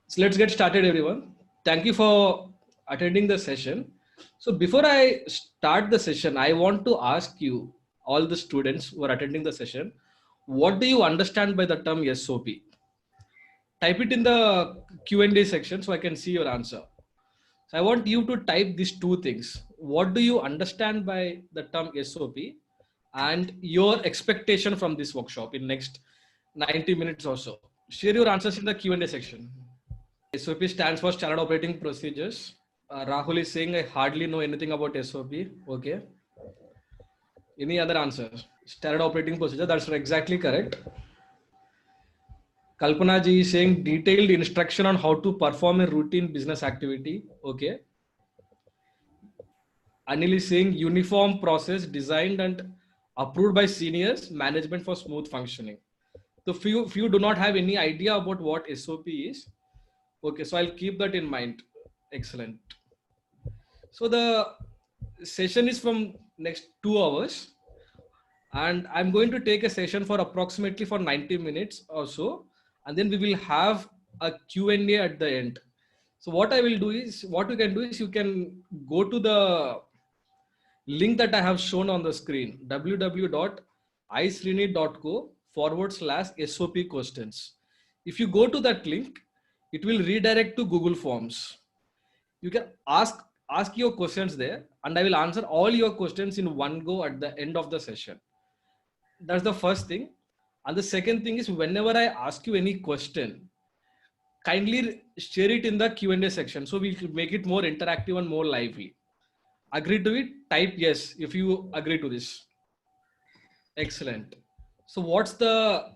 So let's get started, everyone. Thank you for attending the session. So before I start the session, I want to ask you, all the students who are attending the session, what do you understand by the term SOP? Type it in the Q&A section so I can see your answer. So I want you to type these two things. What do you understand by the term SOP and your expectation from this workshop in next 90 minutes or so? Share your answers in the Q&A section. SOP stands for Standard Operating Procedures. Rahul is saying I hardly know anything about SOP. Okay. Any other answer? Standard Operating Procedure. That's exactly correct. Kalpana ji is saying detailed instruction on how to perform a routine business activity. Okay. Anil is saying uniform process designed and approved by seniors management for smooth functioning. So few do not have any idea about what SOP is. Okay, so I'll keep that in mind. Excellent. So the session is from next 2 hours and I'm going to take a session for approximately for 90 minutes or so, and then we will have a Q&A at the end. So what I will do is, what you can do is you can go to the link that I have shown on the screen, www.isrini.co/SOP questions. If you go to that link, it will redirect to Google Forms. You can ask your questions there and I will answer all your questions in one go at the end of the session. That's the first thing. And the second thing is, whenever I ask you any question, kindly share it in the Q&A section so we make it more interactive and more lively. Agree to it? Type yes if you agree to this. Excellent. So what's the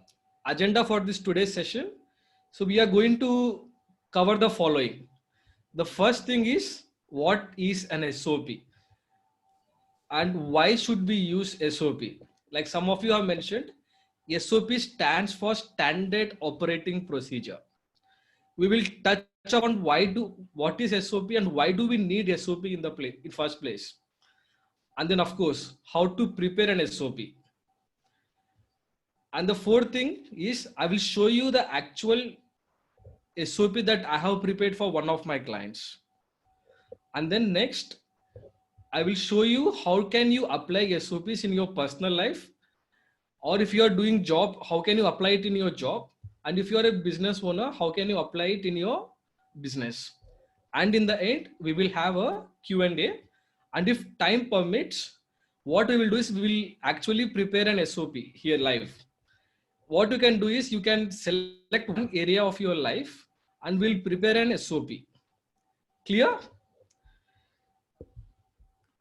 agenda for this today's session? So we are going to cover the following. The first thing is, what is an SOP and why should we use SOP? Like some of you have mentioned, SOP stands for Standard Operating Procedure. We will touch on what is SOP and why do we need SOP in first place. And then of course, how to prepare an SOP. And the fourth thing is, I will show you the actual SOP that I have prepared for one of my clients. And then next, I will show you how can you apply SOPs in your personal life, or if you are doing job, how can you apply it in your job? And if you are a business owner, how can you apply it in your business? And in the end, we will have a Q&A. And if time permits, what we will do is we will actually prepare an SOP here live. What you can do is you can select one area of your life and we'll prepare an SOP. Clear?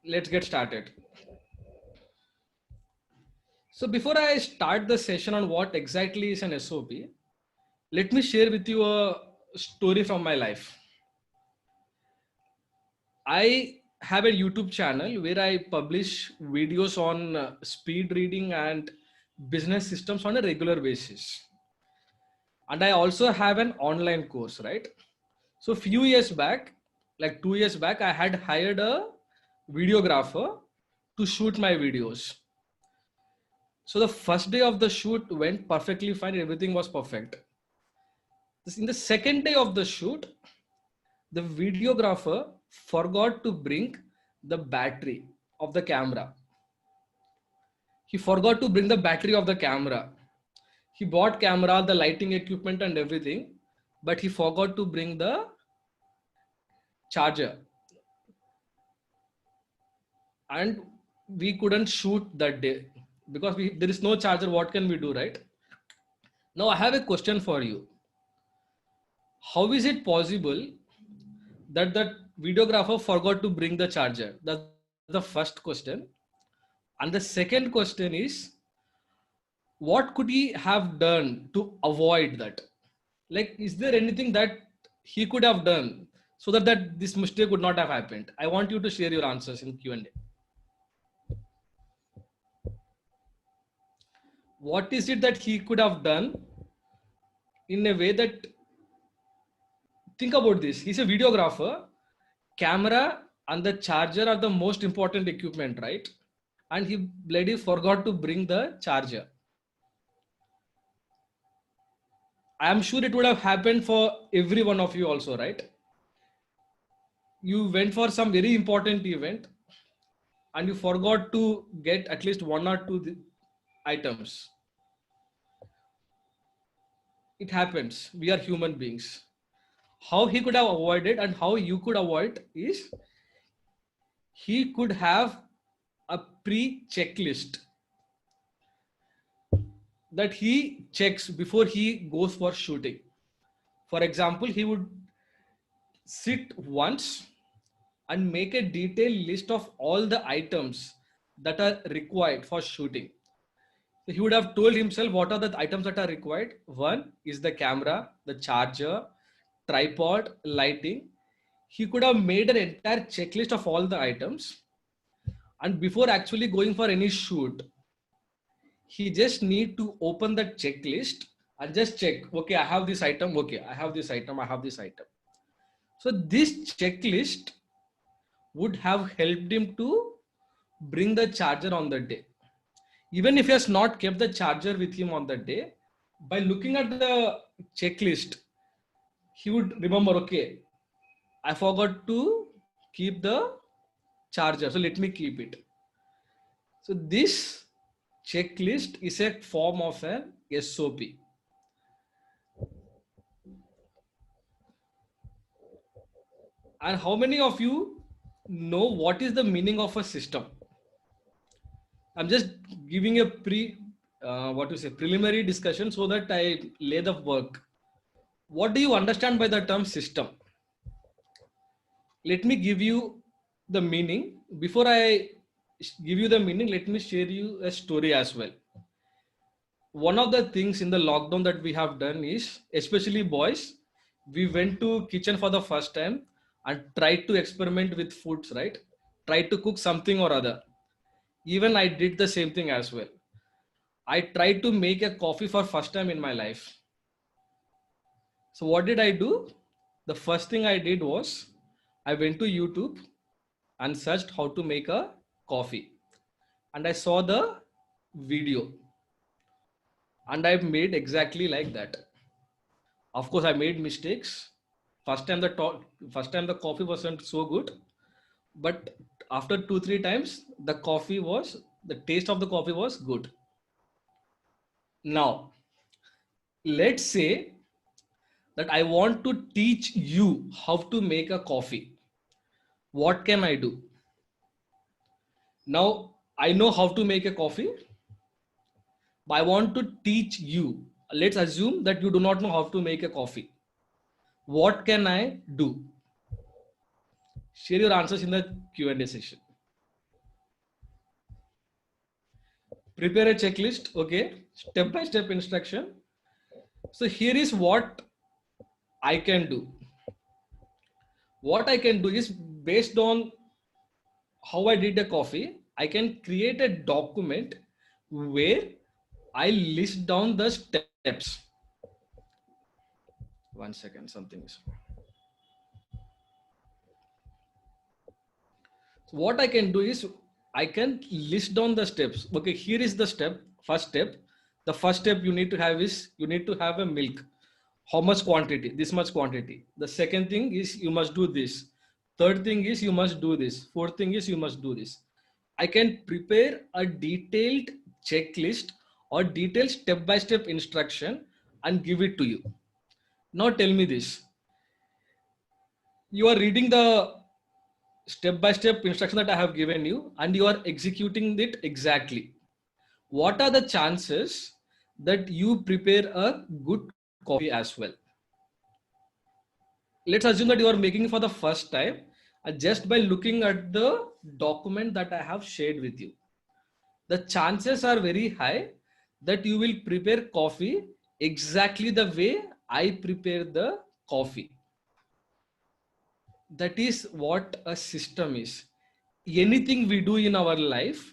Let's get started. So before I start the session on what exactly is an SOP, let me share with you a story from my life. I have a YouTube channel where I publish videos on speed reading and business systems on a regular basis. And I also have an online course, right? So few years back, like 2 years back, I had hired a videographer to shoot my videos. So the first day of the shoot went perfectly fine. Everything was perfect. In the second day of the shoot, the videographer forgot to bring the battery of the camera. He forgot to bring the battery of the camera. He bought camera, the lighting equipment and everything, but he forgot to bring the charger. And we couldn't shoot that day because there is no charger. What can we do, right? Now I have a question for you. How is it possible that the videographer forgot to bring the charger? That's the first question. And the second question is, what could he have done to avoid that? Like, is there anything that he could have done so that this mistake would not have happened? I want you to share your answers in Q&A. What is it that he could have done in a way that, think about this, he's a videographer, camera and the charger are the most important equipment, right? And he bloody forgot to bring the charger. I am sure it would have happened for every one of you also, right? You went for some very important event and you forgot to get at least one or two items. It happens. We are human beings. How he could have avoided and how you could avoid is he could have a pre-checklist that he checks before he goes for shooting. For example, he would sit once and make a detailed list of all the items that are required for shooting. So he would have told himself what are the items that are required. One is the camera, the charger, tripod, lighting. He could have made an entire checklist of all the items. And before actually going for any shoot, he just need to open the checklist and just check, okay, I have this item. Okay, I have this item. I have this item. So this checklist would have helped him to bring the charger on the day. Even if he has not kept the charger with him on the day, by looking at the checklist, he would remember, okay, I forgot to keep the charger. So let me keep it. So this checklist is a form of an SOP. And how many of you know what is the meaning of a system? I'm just giving a preliminary discussion so that I lay the work. What do you understand by the term system? Let me give you the meaning. Before I give you the meaning, let me share you a story as well. One of the things in the lockdown that we have done is, especially boys, we went to kitchen for the first time and tried to experiment with foods, right? Tried to cook something or other. Even I did the same thing as well. I tried to make a coffee for first time in my life. So what did I do? The first thing I did was I went to YouTube and searched how to make a coffee. And I saw the video and I made exactly like that. Of course, I made mistakes. First time the coffee wasn't so good, but after 2 3 times, the taste of the coffee was good. Now, let's say that I want to teach you how to make a coffee. What can I do? Now, I know how to make a coffee, but I want to teach you. Let's assume that you do not know how to make a coffee. What can I do? Share your answers in the Q&A session. Prepare a checklist, okay? Step by step instruction. So here is what I can do. What I can do is, based on how I did the coffee, I can create a document where I list down the steps. 1 second, something is. So what I can do is I can list down the steps. Okay, here is the step. First step. The first step you need to have is you need to have a milk. How much quantity? This much quantity. The second thing is you must do this. Third thing is you must do this. Fourth thing is you must do this. I can prepare a detailed checklist or detailed step-by-step instruction and give it to you. Now tell me this. You are reading the step-by-step instruction that I have given you and you are executing it exactly. What are the chances that you prepare a good coffee as well? Let's assume that you are making it for the first time just by looking at the document that I have shared with you. The chances are very high that you will prepare coffee exactly the way I prepare the coffee. That is what a system is. Anything we do in our life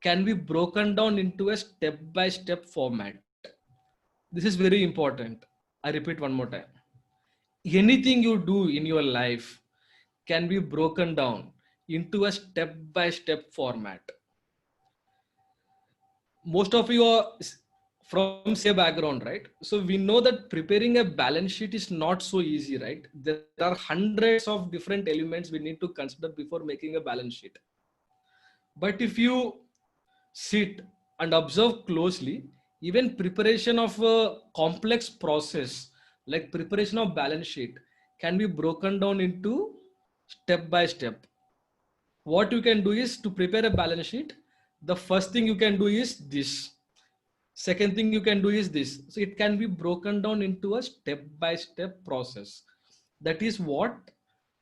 can be broken down into a step-by-step format. This is very important. I repeat one more time. Anything you do in your life can be broken down into a step-by-step format. Most of you are from say background, right? So we know that preparing a balance sheet is not so easy, right? There are hundreds of different elements we need to consider before making a balance sheet. But if you sit and observe closely, even preparation of a complex process like preparation of balance sheet can be broken down into step by step. What you can do is to prepare a balance sheet. The first thing you can do is this. Second thing you can do is this. So it can be broken down into a step by step process. That is what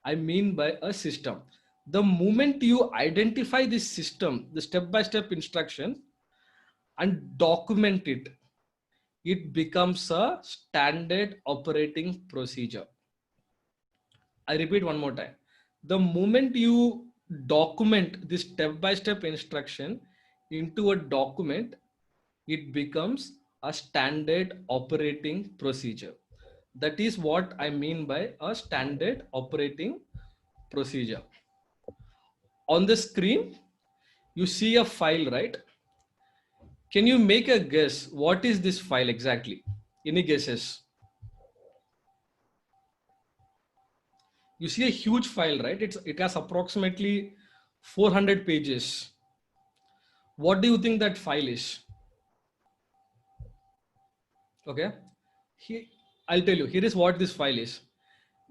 I mean by a system. The moment you identify this system, the step by step instruction, and document it, it becomes a standard operating procedure. I repeat one more time. The moment you document this step by step instruction into a document, it becomes a standard operating procedure. That is what I mean by a standard operating procedure. On the screen, you see a file, right? Can you make a guess? What is this file exactly? Any guesses? You see a huge file, right? It has approximately 400 pages. What do you think that file is? Okay. I'll tell you, here is what this file is.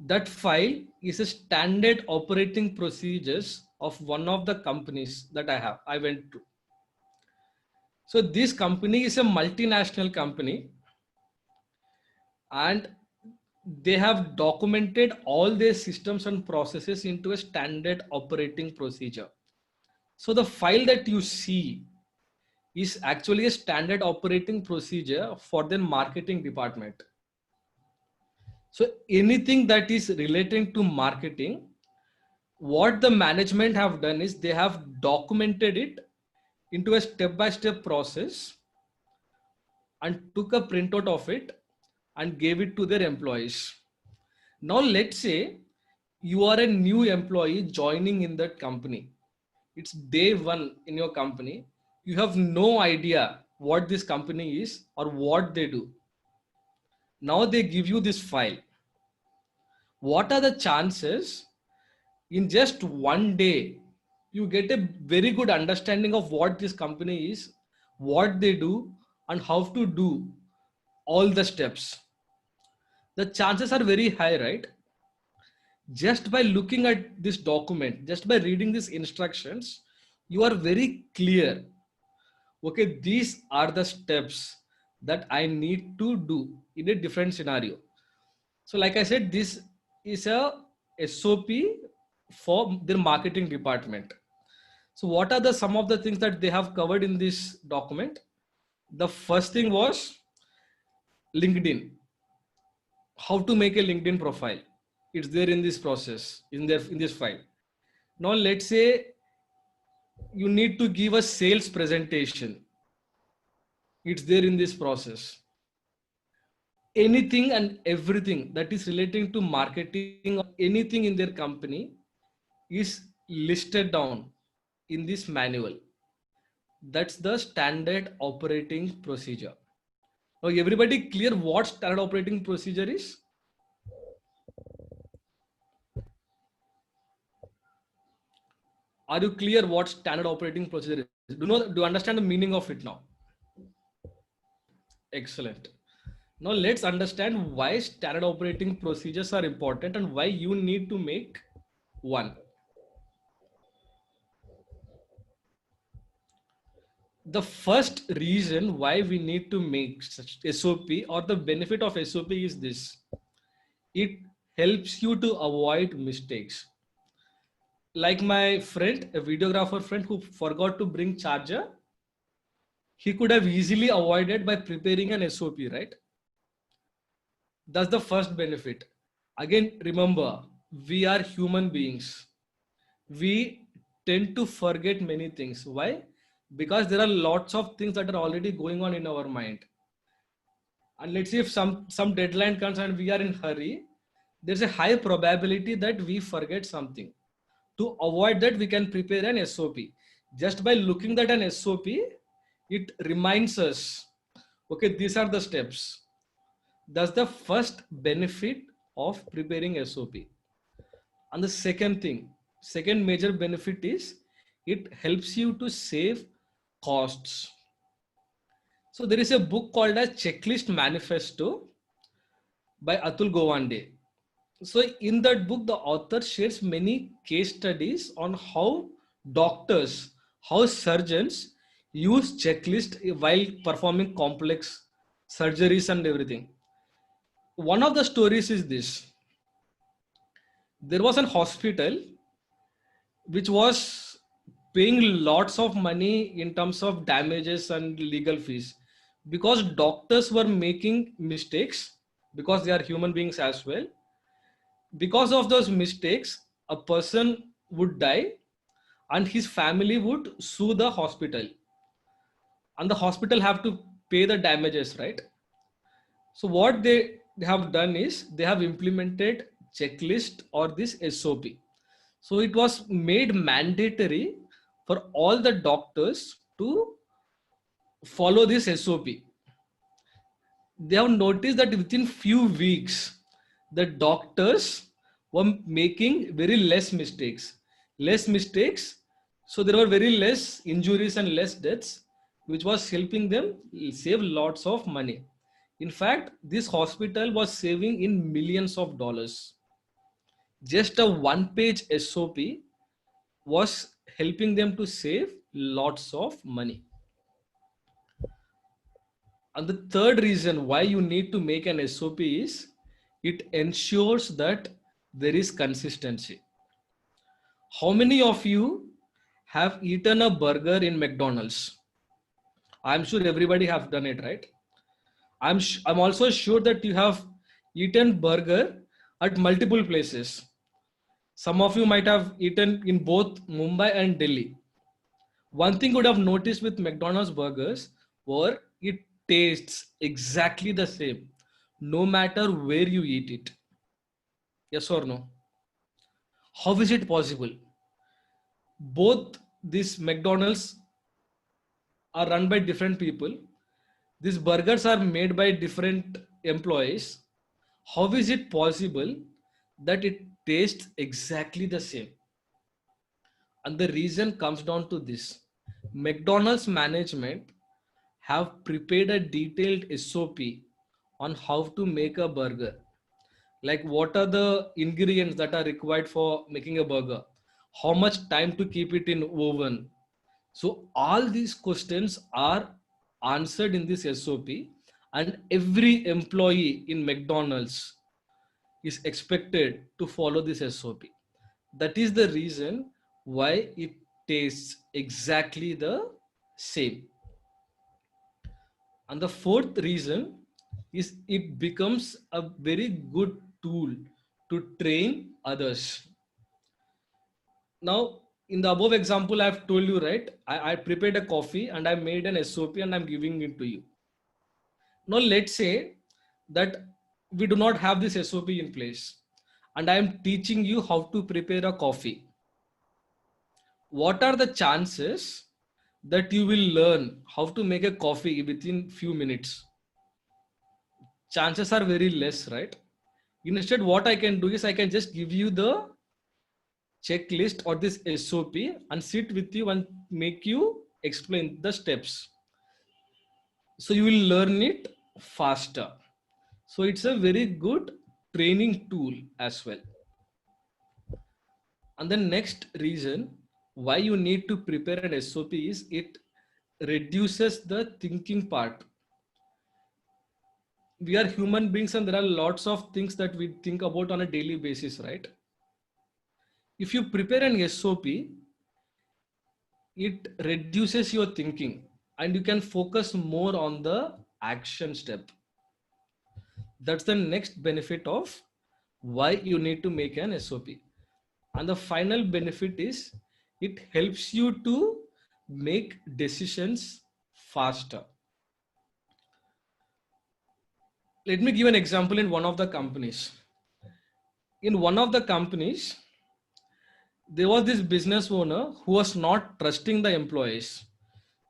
That file is a standard operating procedures of one of the companies that I went to. So this company is a multinational company, and they have documented all their systems and processes into a standard operating procedure. So the file that you see is actually a standard operating procedure for their marketing department. So anything that is relating to marketing, what the management have done is they have documented it into a step-by-step process and took a printout of it and gave it to their employees. Now let's say you are a new employee joining in that company. It's day one in your company. You have no idea what this company is or what they do. Now they give you this file. What are the chances in just one day you get a very good understanding of what this company is, what they do, and how to do all the steps? The chances are very high, right? Just by looking at this document, just by reading these instructions, you are very clear. Okay, these are the steps that I need to do in a different scenario. So like I said, this is a SOP for their marketing department. So what are the some of the things that they have covered in this document? The first thing was LinkedIn. How to make a LinkedIn profile. It's there in this process, in this file. Now let's say you need to give a sales presentation. It's there in this process. Anything and everything that is relating to marketing or anything in their company is listed down in this manual. That's the standard operating procedure. Now, everybody clear what standard operating procedure is? Are you clear what standard operating procedure is? Do you understand the meaning of it now? Excellent. Now let's understand why standard operating procedures are important and why you need to make one. The first reason why we need to make such SOP or the benefit of SOP is this. It helps you to avoid mistakes. Like my friend, a videographer friend who forgot to bring charger, he could have easily avoided by preparing an SOP, right? That's the first benefit. Again, remember, we are human beings. We tend to forget many things. Why? Because there are lots of things that are already going on in our mind. And let's say if some deadline comes and we are in hurry, there's a high probability that we forget something. To avoid that, we can prepare an SOP. Just by looking at an SOP, it reminds us, Okay, these are the steps. That's the first benefit of preparing SOP. And the second major benefit is it helps you to save costs. So there is a book called as Checklist Manifesto by Atul Gawande. So in that book, the author shares many case studies on how doctors, how surgeons use checklist while performing complex surgeries and everything. One of the stories is this. There was an hospital which was paying lots of money in terms of damages and legal fees because doctors were making mistakes because they are human beings as well. Because of those mistakes, a person would die and his family would sue the hospital, and the hospital have to pay the damages, right? So what they have done is they have implemented checklist or this SOP. So it was made mandatory for all the doctors to follow this SOP. They have noticed that within few weeks, the doctors were making very less mistakes. So there were very less injuries and less deaths, which was helping them save lots of money. In fact, this hospital was saving in millions of dollars. Just a one-page SOP was helping them to save lots of money. And the third reason why you need to make an SOP is it ensures that there is consistency. How many of you have eaten a burger in McDonald's? I'm sure everybody have done it, right? I'm also sure that you have eaten burger at multiple places. Some of you might have eaten in both Mumbai and Delhi. One thing you would have noticed with McDonald's burgers were it tastes exactly the same no matter where you eat it. Yes or no? How is it possible? Both these McDonald's are run by different people. These burgers are made by different employees. How is it possible that it tastes exactly the same? And the reason comes down to this. McDonald's management have prepared a detailed SOP on how to make a burger. Like what are the ingredients that are required for making a burger? How much time to keep it in oven? So all these questions are answered in this SOP, and every employee in McDonald's is expected to follow this SOP. That is the reason why it tastes exactly the same. And the fourth reason is it becomes a very good tool to train others. Now, in the above example, I've told you, right? I prepared a coffee and I made an SOP and I'm giving it to you. Now, let's say that we do not have this SOP in place and I am teaching you how to prepare a coffee. What are the chances that you will learn how to make a coffee within few minutes? Chances are very less, right? Instead, what I can do is I can just give you the checklist or this SOP and sit with you and make you explain the steps. So you will learn it faster. So it's a very good training tool as well. And the next reason why you need to prepare an SOP is it reduces the thinking part. We are human beings and there are lots of things that we think about on a daily basis, right? If you prepare an SOP, it reduces your thinking and you can focus more on the action step. That's the next benefit of why you need to make an SOP. And the final benefit is it helps you to make decisions faster. Let me give an example in one of the companies. In one of the companies, there was this business owner who was not trusting the employees.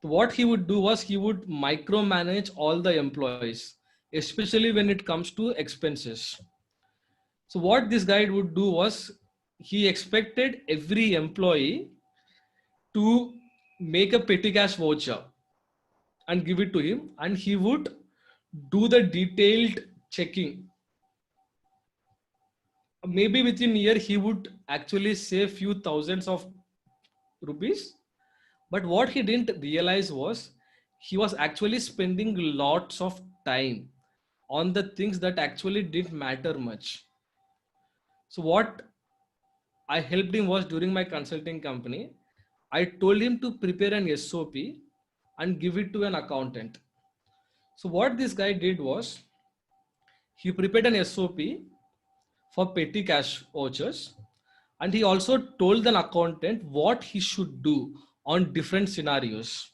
What he would do was he would micromanage all the employees, especially when it comes to expenses. So what this guy would do was he expected every employee to make a petty cash voucher and give it to him, and he would do the detailed checking. Maybe within a year he would actually save few thousands of rupees. But what he didn't realize was he was actually spending lots of time on the things that actually didn't matter much. So what I helped him was, during my consulting company, I told him to prepare an SOP and give it to an accountant. So what this guy did was he prepared an SOP for petty cash vouchers, and he also told an accountant what he should do on different scenarios.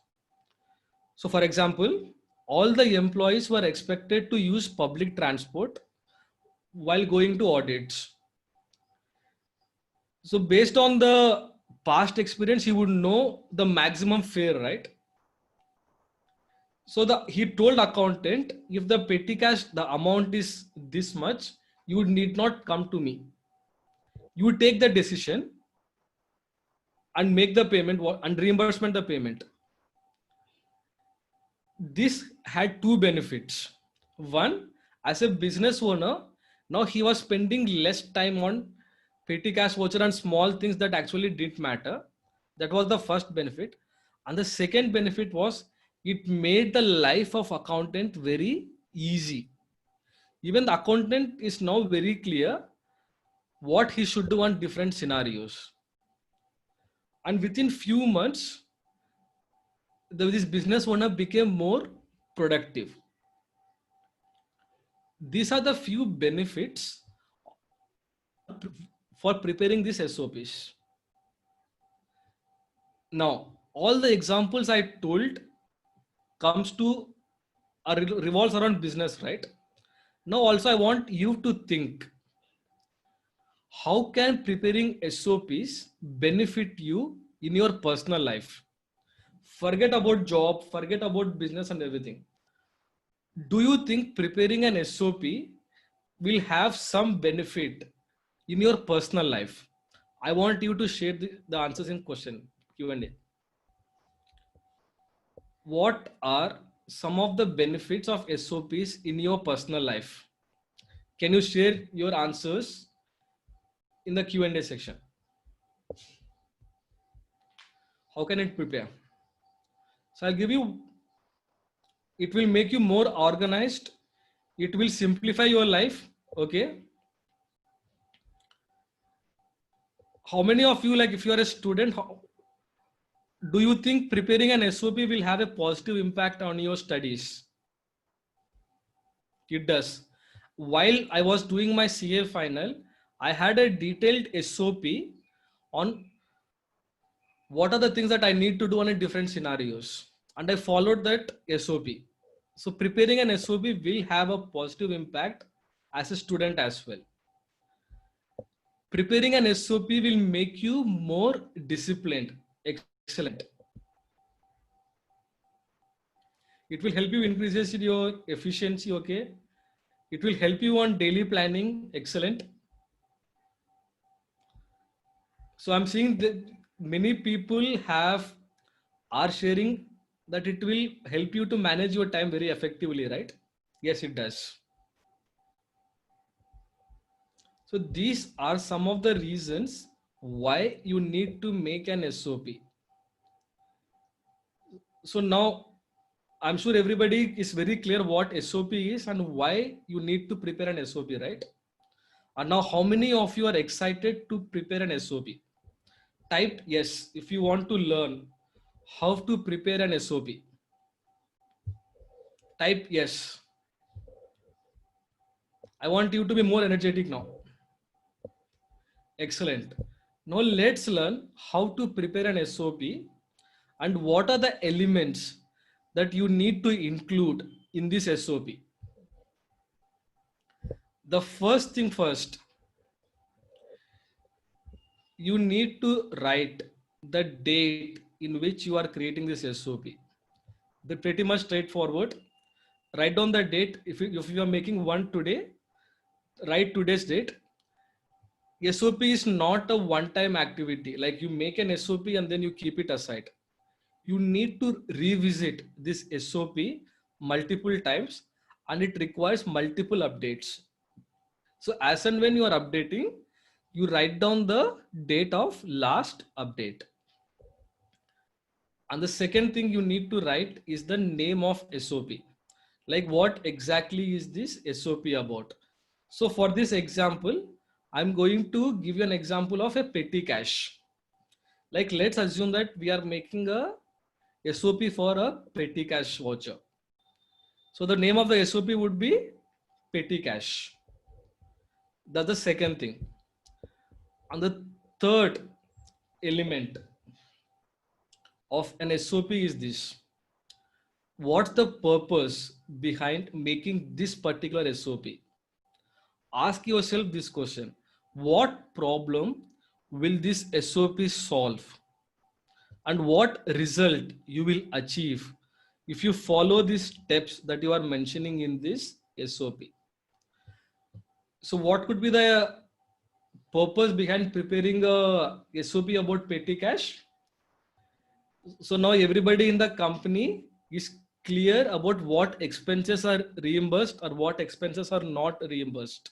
So for example, all the employees were expected to use public transport while going to audits. So based on the past experience, he would know the maximum fare, right? So he told accountant, if the petty cash, the amount is this much, you would need not come to me. You would take the decision and make the payment and reimbursement the payment. This had two benefits. One, as a business owner, now he was spending less time on petty cash voucher and small things that actually didn't matter. That was the first benefit. And the second benefit was it made the life of accountant very easy. Even the accountant is now very clear what he should do on different scenarios. And within few months, this business owner became more productive. These are the few benefits for preparing these SOPs. Now, all the examples I told comes to revolves around business, right? Now, also I want you to think, how can preparing SOPs benefit you in your personal life? Forget about job, forget about business and everything. Do you think preparing an SOP will have some benefit in your personal life? I want you to share the answers in question Q&A. What are some of the benefits of SOPs in your personal life? Can you share your answers in the Q&A section? How can it prepare? So I'll give you, it will make you more organized. It will simplify your life. Okay. How many of you, like if you are a student, do you think preparing an SOP will have a positive impact on your studies? It does. While I was doing my CA final, I had a detailed SOP on what are the things that I need to do on a different scenarios. And I followed that SOP. So preparing an SOP will have a positive impact as a student as well. Preparing an SOP will make you more disciplined. Excellent. It will help you increases your efficiency. Okay. It will help you on daily planning. Excellent. So I'm seeing that many people are sharing that it will help you to manage your time very effectively, right? Yes, it does. So these are some of the reasons why you need to make an SOP. So now I'm sure everybody is very clear what SOP is and why you need to prepare an SOP, right? And now how many of you are excited to prepare an SOP? Type yes if you want to learn how to prepare an SOP. Type yes. I want you to be more energetic now. Excellent. Now let's learn how to prepare an SOP and what are the elements that you need to include in this SOP. The first thing first, you need to write the date in which you are creating this SOP. They're pretty much straightforward. Write down the date. If you are making one today, write today's date. SOP is not a one-time activity. Like you make an SOP and then you keep it aside. You need to revisit this SOP multiple times, and it requires multiple updates. So as and when you are updating, you write down the date of last update. And the second thing you need to write is the name of SOP. Like what exactly is this SOP about? So for this example, I'm going to give you an example of a petty cash. Like let's assume that we are making a SOP for a petty cash voucher. So the name of the SOP would be petty cash. That's the second thing. And the third element of an SOP is this. What's the purpose behind making this particular SOP? Ask yourself this question. What problem will this SOP solve? And what result you will achieve if you follow these steps that you are mentioning in this SOP? So what could be the purpose behind preparing a SOP about petty cash? So now everybody in the company is clear about what expenses are reimbursed or what expenses are not reimbursed.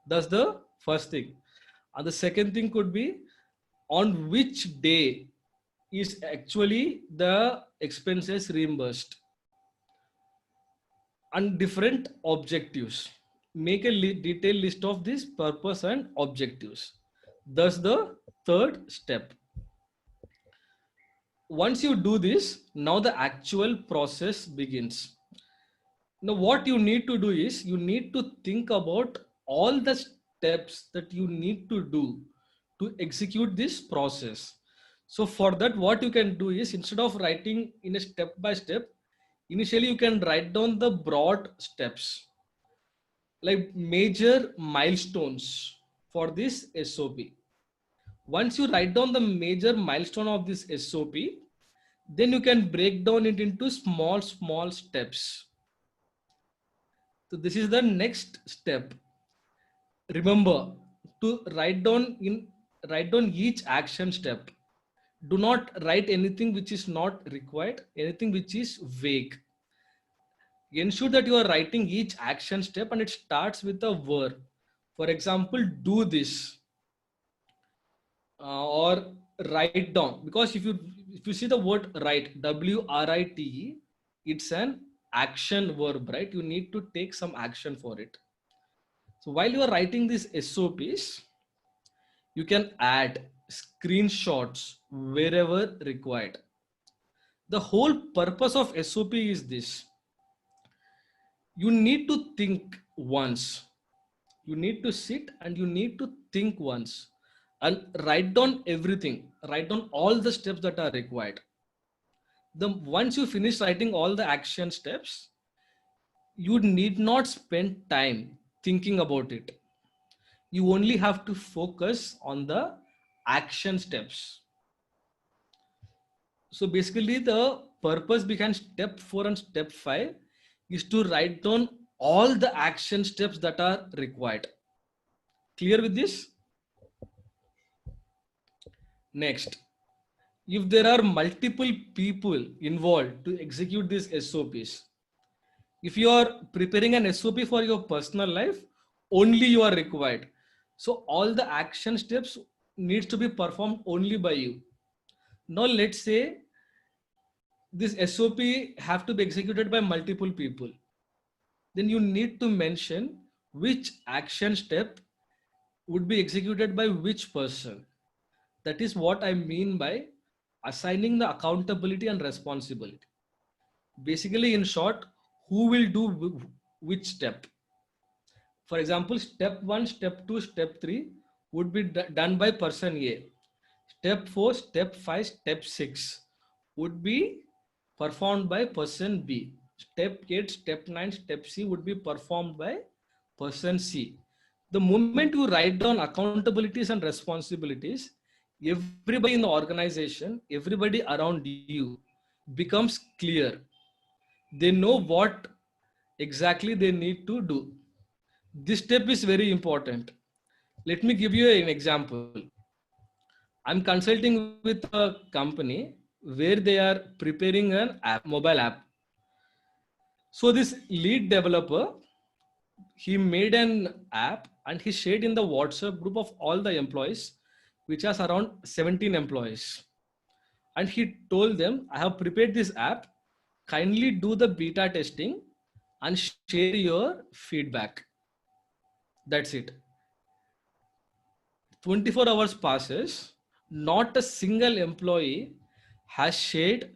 That's the first thing. And the second thing could be on which day is actually the expenses reimbursed, and different objectives. Make a detailed list of this purpose and objectives. Thus the third step. Once you do this, now the actual process begins. Now what you need to do is you need to think about all the steps that you need to do to execute this process. So for that, what you can do is instead of writing in a step by step, initially you can write down the broad steps, like major milestones for this SOP. Once you write down the major milestone of this SOP, then you can break down it into small steps. So this is the next step. Remember to write down each action step. Do not write anything which is not required, anything which is vague. Ensure that you are writing each action step and it starts with a verb. For example, do this or write down. Because if you see the word write, WRITE, it's an action verb, right? You need to take some action for it. So while you are writing these SOPs, you can add screenshots wherever required. The whole purpose of SOP is this. You need to think once. You need to sit and you need to think once and write down everything. Write down all the steps that are required. Once you finish writing all the action steps, you need not spend time thinking about it. You only have to focus on the action steps. So basically the purpose behind step 4 and step 5 is to write down all the action steps that are required. Clear with this? Next, if there are multiple people involved to execute these SOPs, if you are preparing an SOP for your personal life, only you are required. So all the action steps needs to be performed only by you. Now let's say this SOP have to be executed by multiple people. Then you need to mention which action step would be executed by which person. That is what I mean by assigning the accountability and responsibility. Basically, in short, who will do which step? For example, step 1, step 2, step 3 would be done by person A. Step 4, step 5, step 6 would be performed by person B. Step 8, step 9, step C would be performed by person C. The moment you write down accountabilities and responsibilities, everybody in the organization, everybody around you becomes clear. They know what exactly they need to do. This step is very important. Let me give you an example. I'm consulting with a company where they are preparing an app, mobile app. So this lead developer, he made an app and he shared in the WhatsApp group of all the employees, which has around 17 employees. And he told them, I have prepared this app. Kindly do the beta testing and share your feedback. That's it. 24 hours passes, not a single employee has shared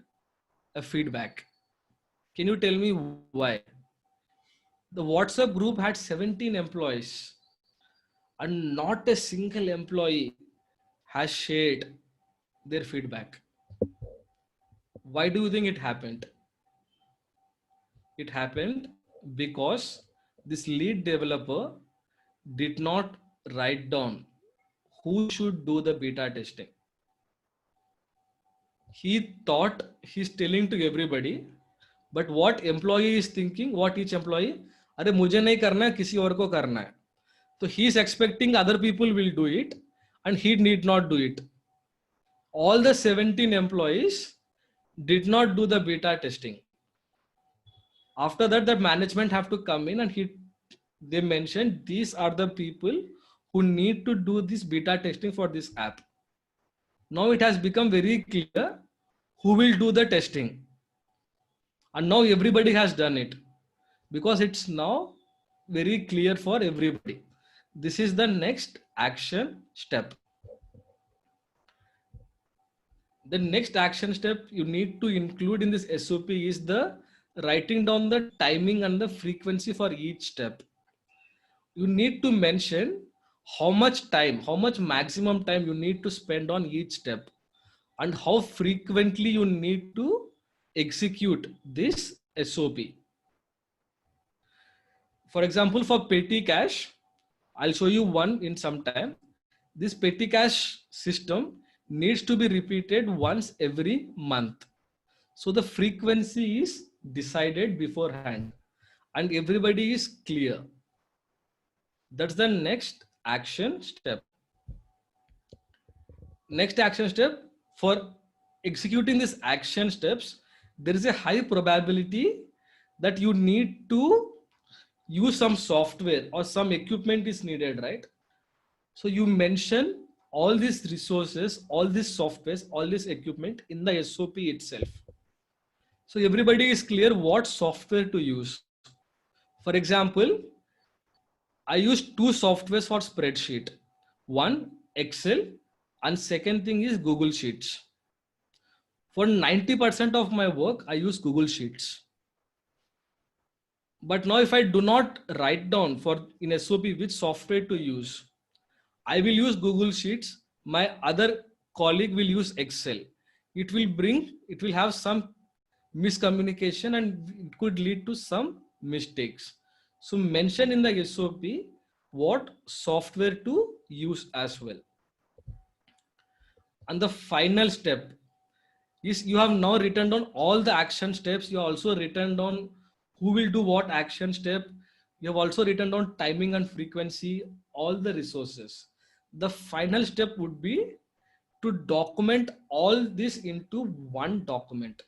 a feedback. Can you tell me why? The WhatsApp group had 17 employees and not a single employee has shared their feedback. Why do you think it happened? It happened because this lead developer did not write down who should do the beta testing. He thought he's telling to everybody, but what employee is thinking, what each employee, अरे मुझे नहीं करना है, किसी और को करना है. So he is expecting other people will do it and he need not do it. All the 17 employees did not do the beta testing. After that, the management have to come in and they mentioned these are the people who need to do this beta testing for this app. Now it has become very clear who will do the testing. And now everybody has done it because it's now very clear for everybody. This is the next action step. The next action step you need to include in this SOP is the writing down the timing and the frequency for each step. You need to mention how much time, how much maximum time you need to spend on each step and how frequently you need to execute this SOP. For example, for petty cache, I'll show you one in some time. This petty cache system needs to be repeated once every month. So the frequency is decided beforehand and everybody is clear. That's the next action step. Next action step, for executing these action steps, there is a high probability that you need to use some software or some equipment is needed, right? So you mention all these resources, all these softwares, all this equipment in the SOP itself. So everybody is clear what software to use. For example, I use two softwares for spreadsheet. One, Excel, and second thing is Google Sheets. For 90% of my work, I use Google Sheets. But now if I do not write down for in SOP which software to use, I will use Google Sheets. My other colleague will use Excel. It will have some miscommunication and it could lead to some mistakes. So mention in the SOP what software to use as well. And the final step is you have now written down all the action steps. You also written down who will do what action step. You have also written down timing and frequency, all the resources. The final step would be to document all this into one document.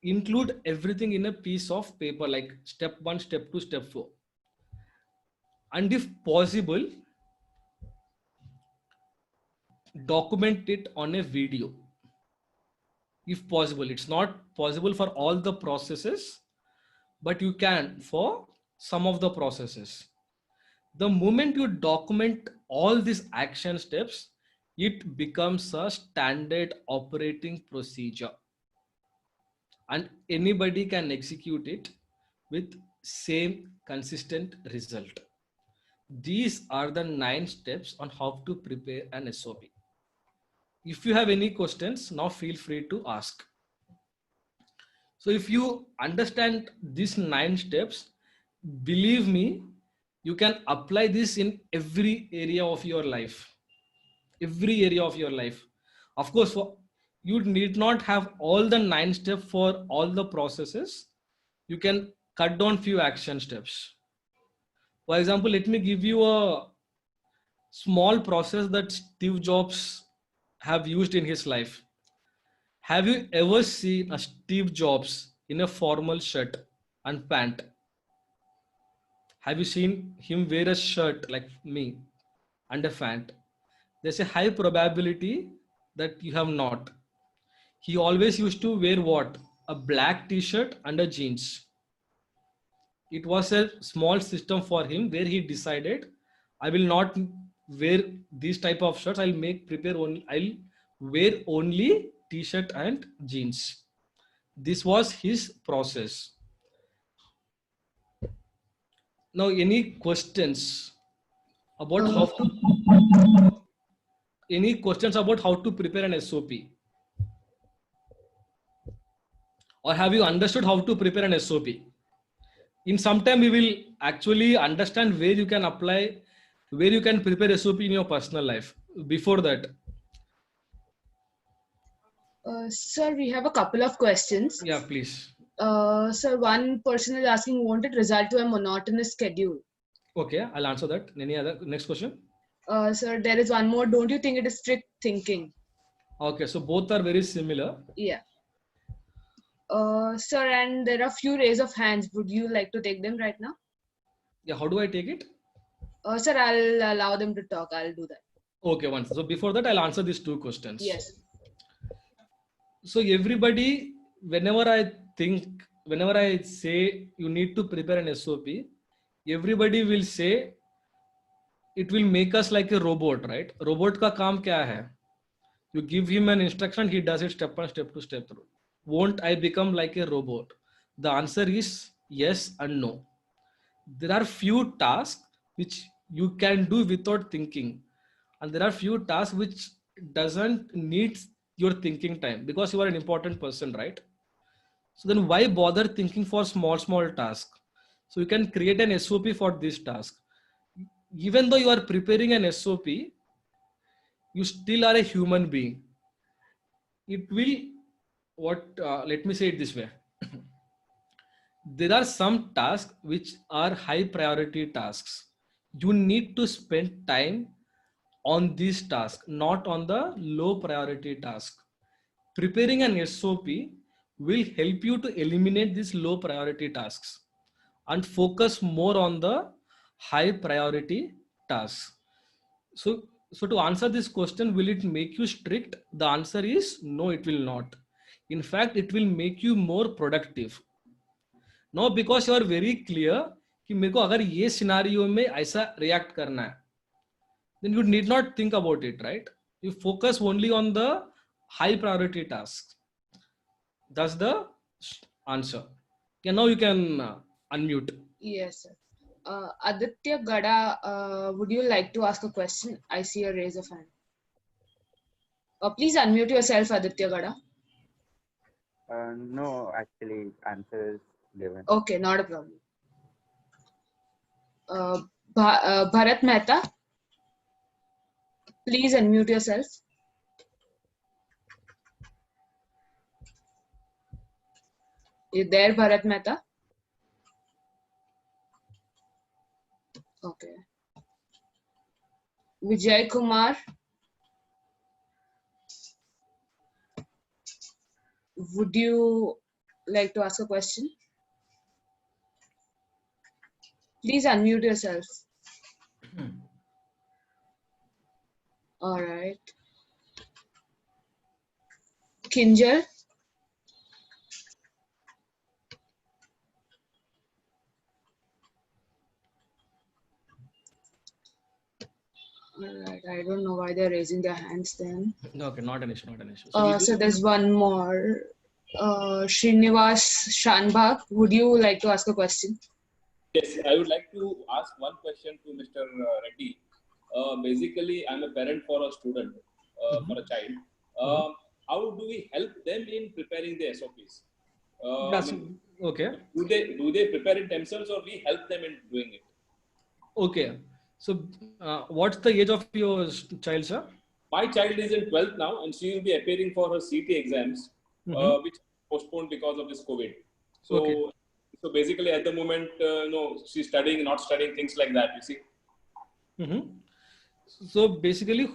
Include everything in a piece of paper, like step 1, step 2, step 4. And if possible, document it on a video. If possible, it's not possible for all the processes, but you can for some of the processes. The moment you document all these action steps, it becomes a standard operating procedure and anybody can execute it with same consistent result. These are the 9 steps on how to prepare an SOP. If you have any questions, now feel free to ask. So if you understand these 9 steps, believe me, you can apply this in every area of your life. Every area of your life. Of course, you need not have all the 9 steps for all the processes. You can cut down few action steps. For example, let me give you a small process that Steve Jobs have used in his life. Have you ever seen a Steve Jobs in a formal shirt and pant? Have you seen him wear a shirt like me and a pant? There's a high probability that you have not. He always used to wear what? A black t-shirt and a jeans. It was a small system for him where he decided, I will not wear these type of shirts. I'll wear only t-shirt and jeans. This was his process. Now, any questions about how to, any questions about how to prepare an SOP? Or have you understood how to prepare an SOP? In some time, we will actually understand where you can apply, where you can prepare SOP in your personal life. Before that, Sir, we have a couple of questions. yeah, please. Sir, one person is asking, won't it result to a monotonous schedule? Okay, I'll answer that. Any other next question? Sir, there is one more. Don't you think it is strict thinking? Okay, so both are very similar. Yeah. Sir, and there are few raise of hands. Would you like to take them right now? Yeah, how do I take it? Sir, I'll allow them to talk. I'll do that. Okay, once. So before that, I'll answer these two questions. Yes. So everybody, whenever I say you need to prepare an SOP, everybody will say it will make us like a robot, right? Robot का काम क्या है? You give him an instruction, he does it step by step to step through. Won't I become like a robot? The answer is yes and no. There are few tasks which you can do without thinking, and there are few tasks which doesn't need your thinking time because you are an important person, right? So then why bother thinking for small tasks? So you can create an SOP for this task. Even though you are preparing an SOP, you still are a human being. It will let me say it this way. There are some tasks which are high priority tasks. You need to spend time on this task, not on the low priority task. Preparing an SOP will help you to eliminate these low priority tasks and focus more on the high priority tasks. So to answer this question, will it make you strict? The answer is no, it will not. In fact, it will make you more productive. No, because you are very clear कि मेरे को अगर ये scenario में ऐसा react करना है, then you need not think about it, right? You focus only on the high priority tasks. That's the answer. Okay, now you can unmute. Yes, sir. Aditya Gada, would you like to ask a question? I see a raise of hand. Please unmute yourself, Aditya Gada. No, actually, answer is given. Okay, not a problem. Bharat Mehta, please unmute yourself. You there, Bharat Mehta? Okay. Vijay Kumar, would you like to ask a question? Please unmute yourself. All right. Kinjal, all right. I don't know why they're raising their hands then. Okay, not an issue, not an issue. So there's one more. Srinivas Shanbhag, would you like to ask a question? Yes, I would like to ask one question to Mr. Reddy. Basically, I'm a parent for a student, for a child. How do we help them in preparing the SOPs? Okay. Do they prepare it themselves or we help them in doing it? Okay. So what's the age of your child, sir? my child is in 12th now, and she will be appearing for her CT exams, which postponed because of this COVID. So, Okay. so basically, at the moment, she's studying, not studying, things like that. You see. Mhm. So basically,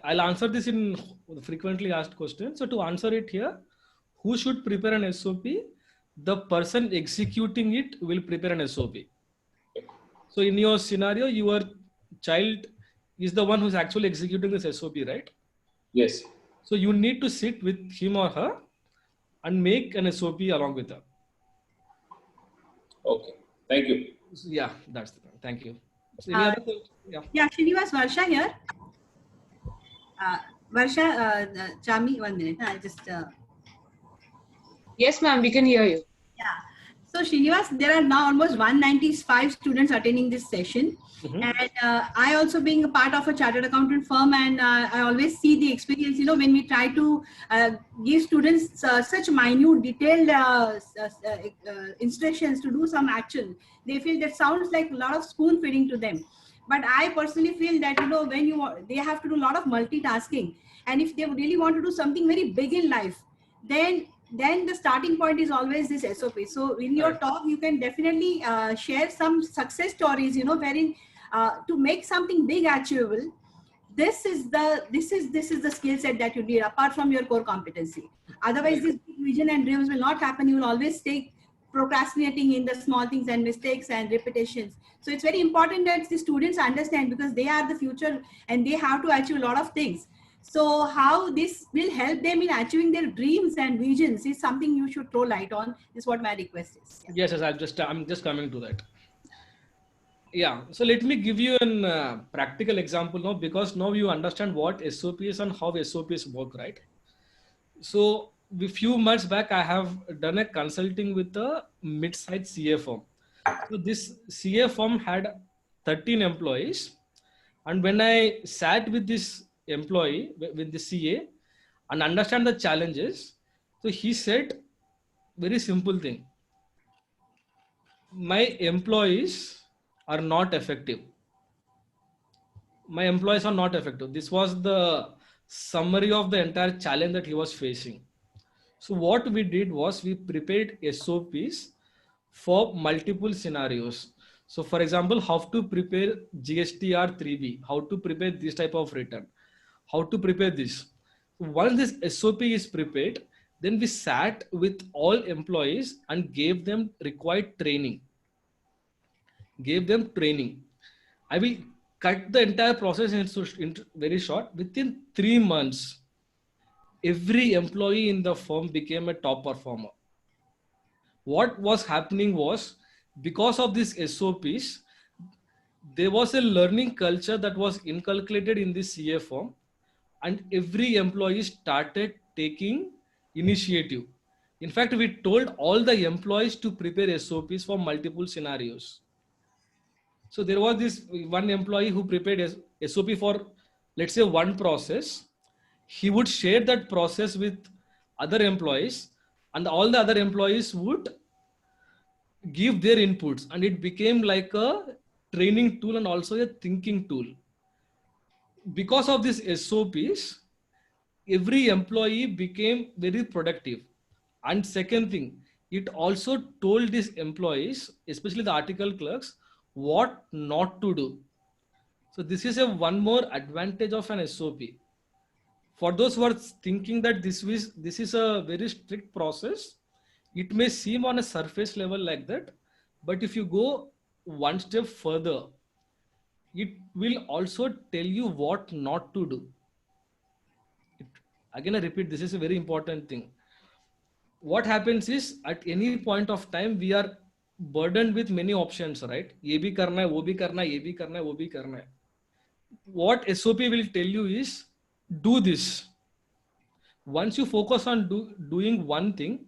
I'll answer this in frequently asked question. So to answer it here, who should prepare an SOP? The person executing it will prepare an SOP. So in your scenario, your child is the one who's actually executing this SOP, right? Yes. So you need to sit with him or her and make an SOP along with her. Okay. Thank you. So, yeah, that's the point. Thank you. So any other questions? Yeah. Yeah, Srinivas, Varsha here. Varsha, Chami, 1 minute. I'll just. Yes, ma'am, we can hear you. Yeah. So, Srinivas, there are now almost 195 students attending this session. And I also being a part of a chartered accountant firm, and I always see the experience, when we try to give students such minute, detailed instructions to do some action, they feel that sounds like a lot of spoon feeding to them. But I personally feel that, when they have to do a lot of multitasking, and if they really want to do something very big in life, then the starting point is always this SOP. So in your talk, you can definitely share some success stories, wherein to make something big achievable, this is the skill set that you need apart from your core competency. Otherwise, this big vision and dreams will not happen. You will always stay procrastinating in the small things and mistakes and repetitions. So it's very important that the students understand, because they are the future and they have to achieve a lot of things. So how this will help them in achieving their dreams and visions is something you should throw light on, is what my request is. Yeah. Yes, I'm just coming to that. Yeah, so let me give you an practical example now, because now you understand what SOP is and how SOPs work, right? So a few months back, I have done a consulting with a mid-sized CA firm. So this CA firm had 13 employees. And when I sat with this employee, with the CA, and understand the challenges, so he said, very simple thing. My employees are not effective. My employees are not effective. This was the summary of the entire challenge that he was facing. So what we did was we prepared SOPs for multiple scenarios. So for example, how to prepare GSTR 3B, how to prepare this type of return, how to prepare this. Once this SOP is prepared, then we sat with all employees and gave them required training. I will cut the entire process into very short. Within 3 months, every employee in the firm became a top performer. What was happening was, because of these SOPs, there was a learning culture that was inculcated in the CA firm, and every employee started taking initiative. In fact, we told all the employees to prepare SOPs for multiple scenarios. So there was this one employee who prepared a SOP for, let's say, one process. He would share that process with other employees, and all the other employees would give their inputs, and it became like a training tool and also a thinking tool. Because of these SOPs, every employee became very productive. And second thing, it also told these employees, especially the article clerks, what not to do. So this is one more advantage of an SOP. For those who are thinking that this is a very strict process, it may seem on a surface level like that, but if you go one step further, it will also tell you what not to do. Again, I repeat, this is a very important thing. What happens is, at any point of time, we are burdened with many options, right? Ye bhi karna hai, wo bhi karna hai, ye bhi karna hai, wo bhi karna hai. What SOP will tell you is, do this. Once you focus on doing one thing,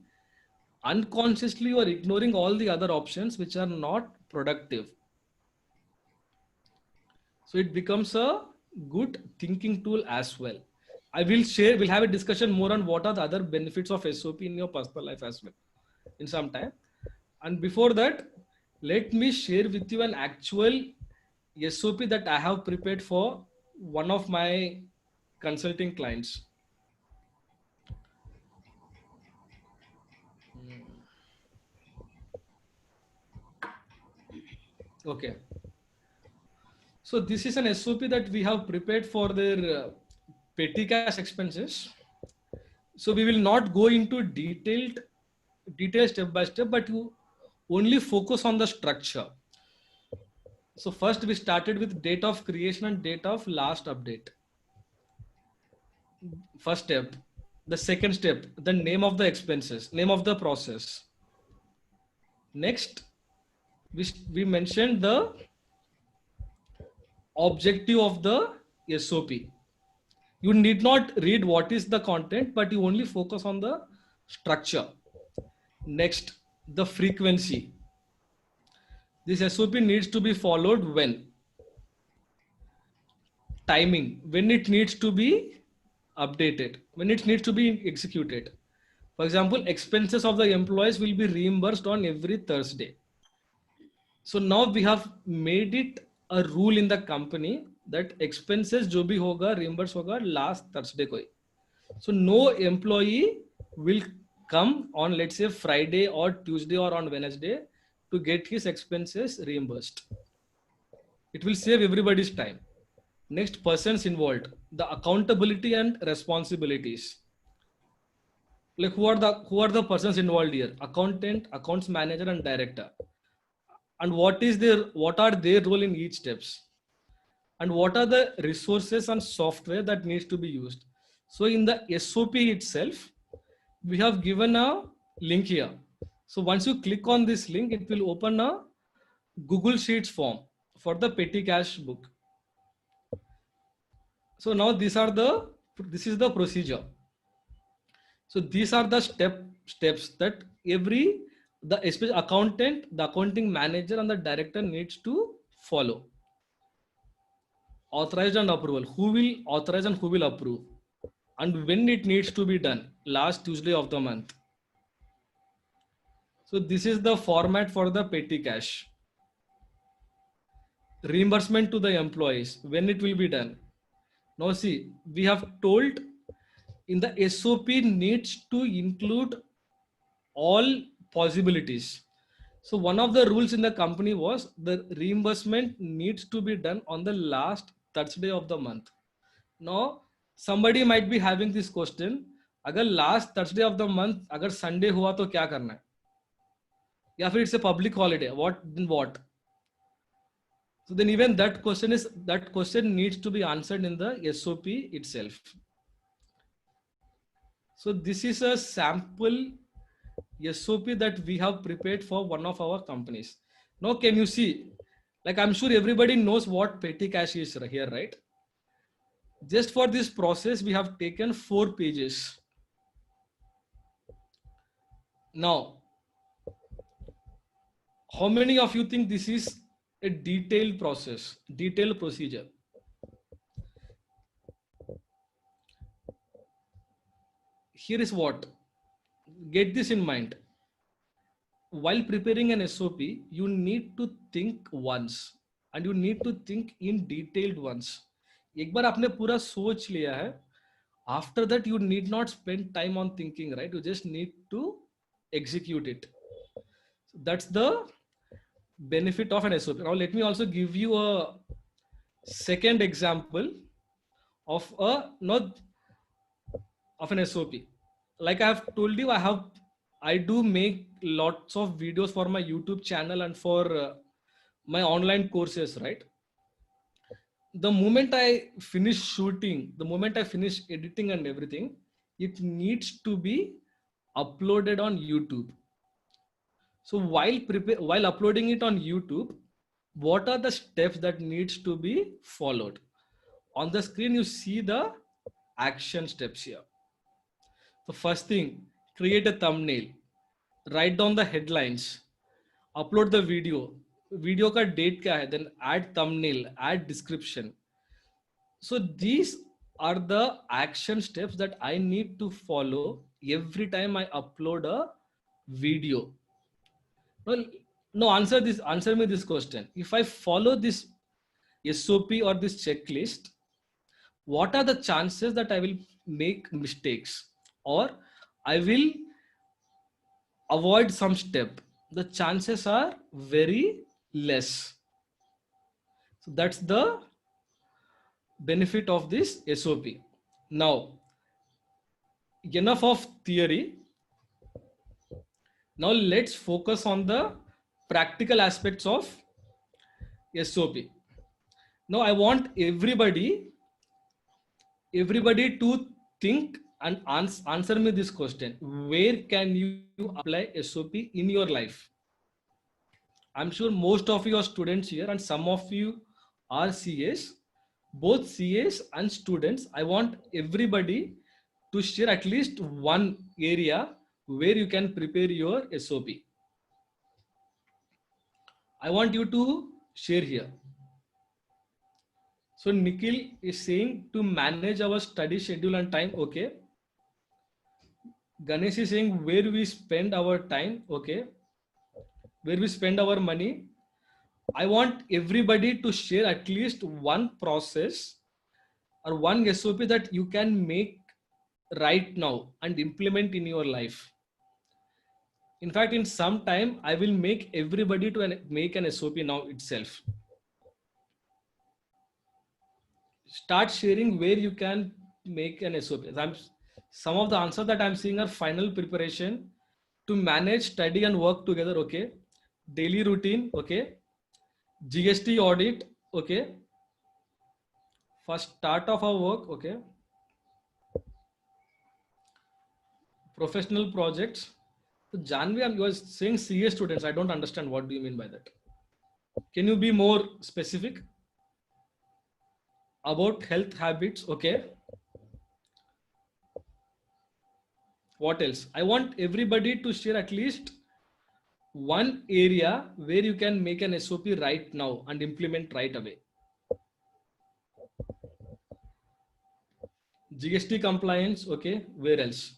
unconsciously you are ignoring all the other options which are not productive. So it becomes a good thinking tool as well. We'll have a discussion more on what are the other benefits of SOP in your personal life as well in some time. And before that, let me share with you an actual SOP that I have prepared for one of my consulting clients. Okay. So this is an SOP that we have prepared for their petty cash expenses. So we will not go into detailed step by step, but you only focus on the structure. So first we started with date of creation and date of last update. First step. The second step, the name of the expenses, name of the process. Next, we mentioned the objective of the SOP. You need not read what is the content, but you only focus on the structure. Next, the frequency. This SOP needs to be followed when? Timing, when it needs to be updated, when it needs to be executed. For example, expenses of the employees will be reimbursed on every Thursday. So now we have made it a rule in the company that expenses जो भी होगा reimburse होगा last Thursday को. So no employee will come on, let's say, Friday or Tuesday or on Wednesday to get his expenses reimbursed. It will save everybody's time. Next, persons involved, the accountability and responsibilities. Like who are the persons involved here? Accountant, accounts manager, and director. And what are their role in each steps? And what are the resources and software that needs to be used? So in the SOP itself, we have given a link here. So once you click on this link, it will open a Google Sheets form for the petty cash book. So now this is the procedure. So these are the steps that especially accountant, the accounting manager, and the director needs to follow. Authorized and approval. Who will authorize and who will approve? And when it needs to be done? Last Tuesday of the month. So this is the format for the petty cash. Reimbursement to the employees. When it will be done? Now see, we have told in the SOP needs to include all possibilities. So one of the rules in the company was the reimbursement needs to be done on the last Thursday of the month. Now somebody might be having this question, अगर last Thursday of the month अगर Sunday हुआ तो क्या करना है? या फिर it's a public holiday, what? So then even that question needs to be answered in the SOP itself. So this is a sample SOP that we have prepared for one of our companies. Now can you see, like I'm sure everybody knows what petty cash is here, right? Just for this process, we have taken 4 pages. Now, how many of you think this is a detailed process, detailed procedure? Here is what, get this in mind. While preparing an SOP, you need to think once and you need to think in detailed once. एक बार आपने पूरा सोच लिया है, after that you need not spend time on thinking, right? You just need to execute it. That's the benefit of an SOP. Now let me also give you a second example of an SOP. Like I have told you, I do make lots of videos for my YouTube channel and for my online courses, right? The moment I finish shooting, the moment I finish editing and everything, it needs to be uploaded on YouTube. So while uploading it on YouTube, what are the steps that needs to be followed? On the screen, you see the action steps here. The first thing, create a thumbnail, write down the headlines, upload the video का date क्या है, then add thumbnail, add description. So these are the action steps that I need to follow every time I upload a video. Well, no, answer me this question. If I follow this SOP or this checklist, what are the chances that I will make mistakes or I will avoid some step? The chances are very less. So that's the benefit of this SOP. Now, enough of theory. Now let's focus on the practical aspects of SOP. Now I want everybody to think and answer me this question. Where can you apply SOP in your life? I'm sure most of you are students here and some of you are CAs. Both CAs and students, I want everybody to share at least one area where you can prepare your SOP. I want you to share here. So Nikhil is saying to manage our study schedule and time. Okay. Ganesh is saying where we spend our time. Okay. Where we spend our money. I want everybody to share at least one process or one SOP that you can make right now and implement in your life. In fact, in some time, I will make everybody to make an SOP now itself. Start sharing where you can make an SOP. Some of the answers that I'm seeing are final preparation to manage, study and work together. Okay. Daily routine. Okay. GST audit. Okay. First start of our work. Okay. Professional projects. So Janvi, you are saying CA students. I don't understand. What do you mean by that? Can you be more specific? About health habits. Okay. What else? I want everybody to share at least one area where you can make an SOP right now and implement right away. GST compliance. Okay. Where else?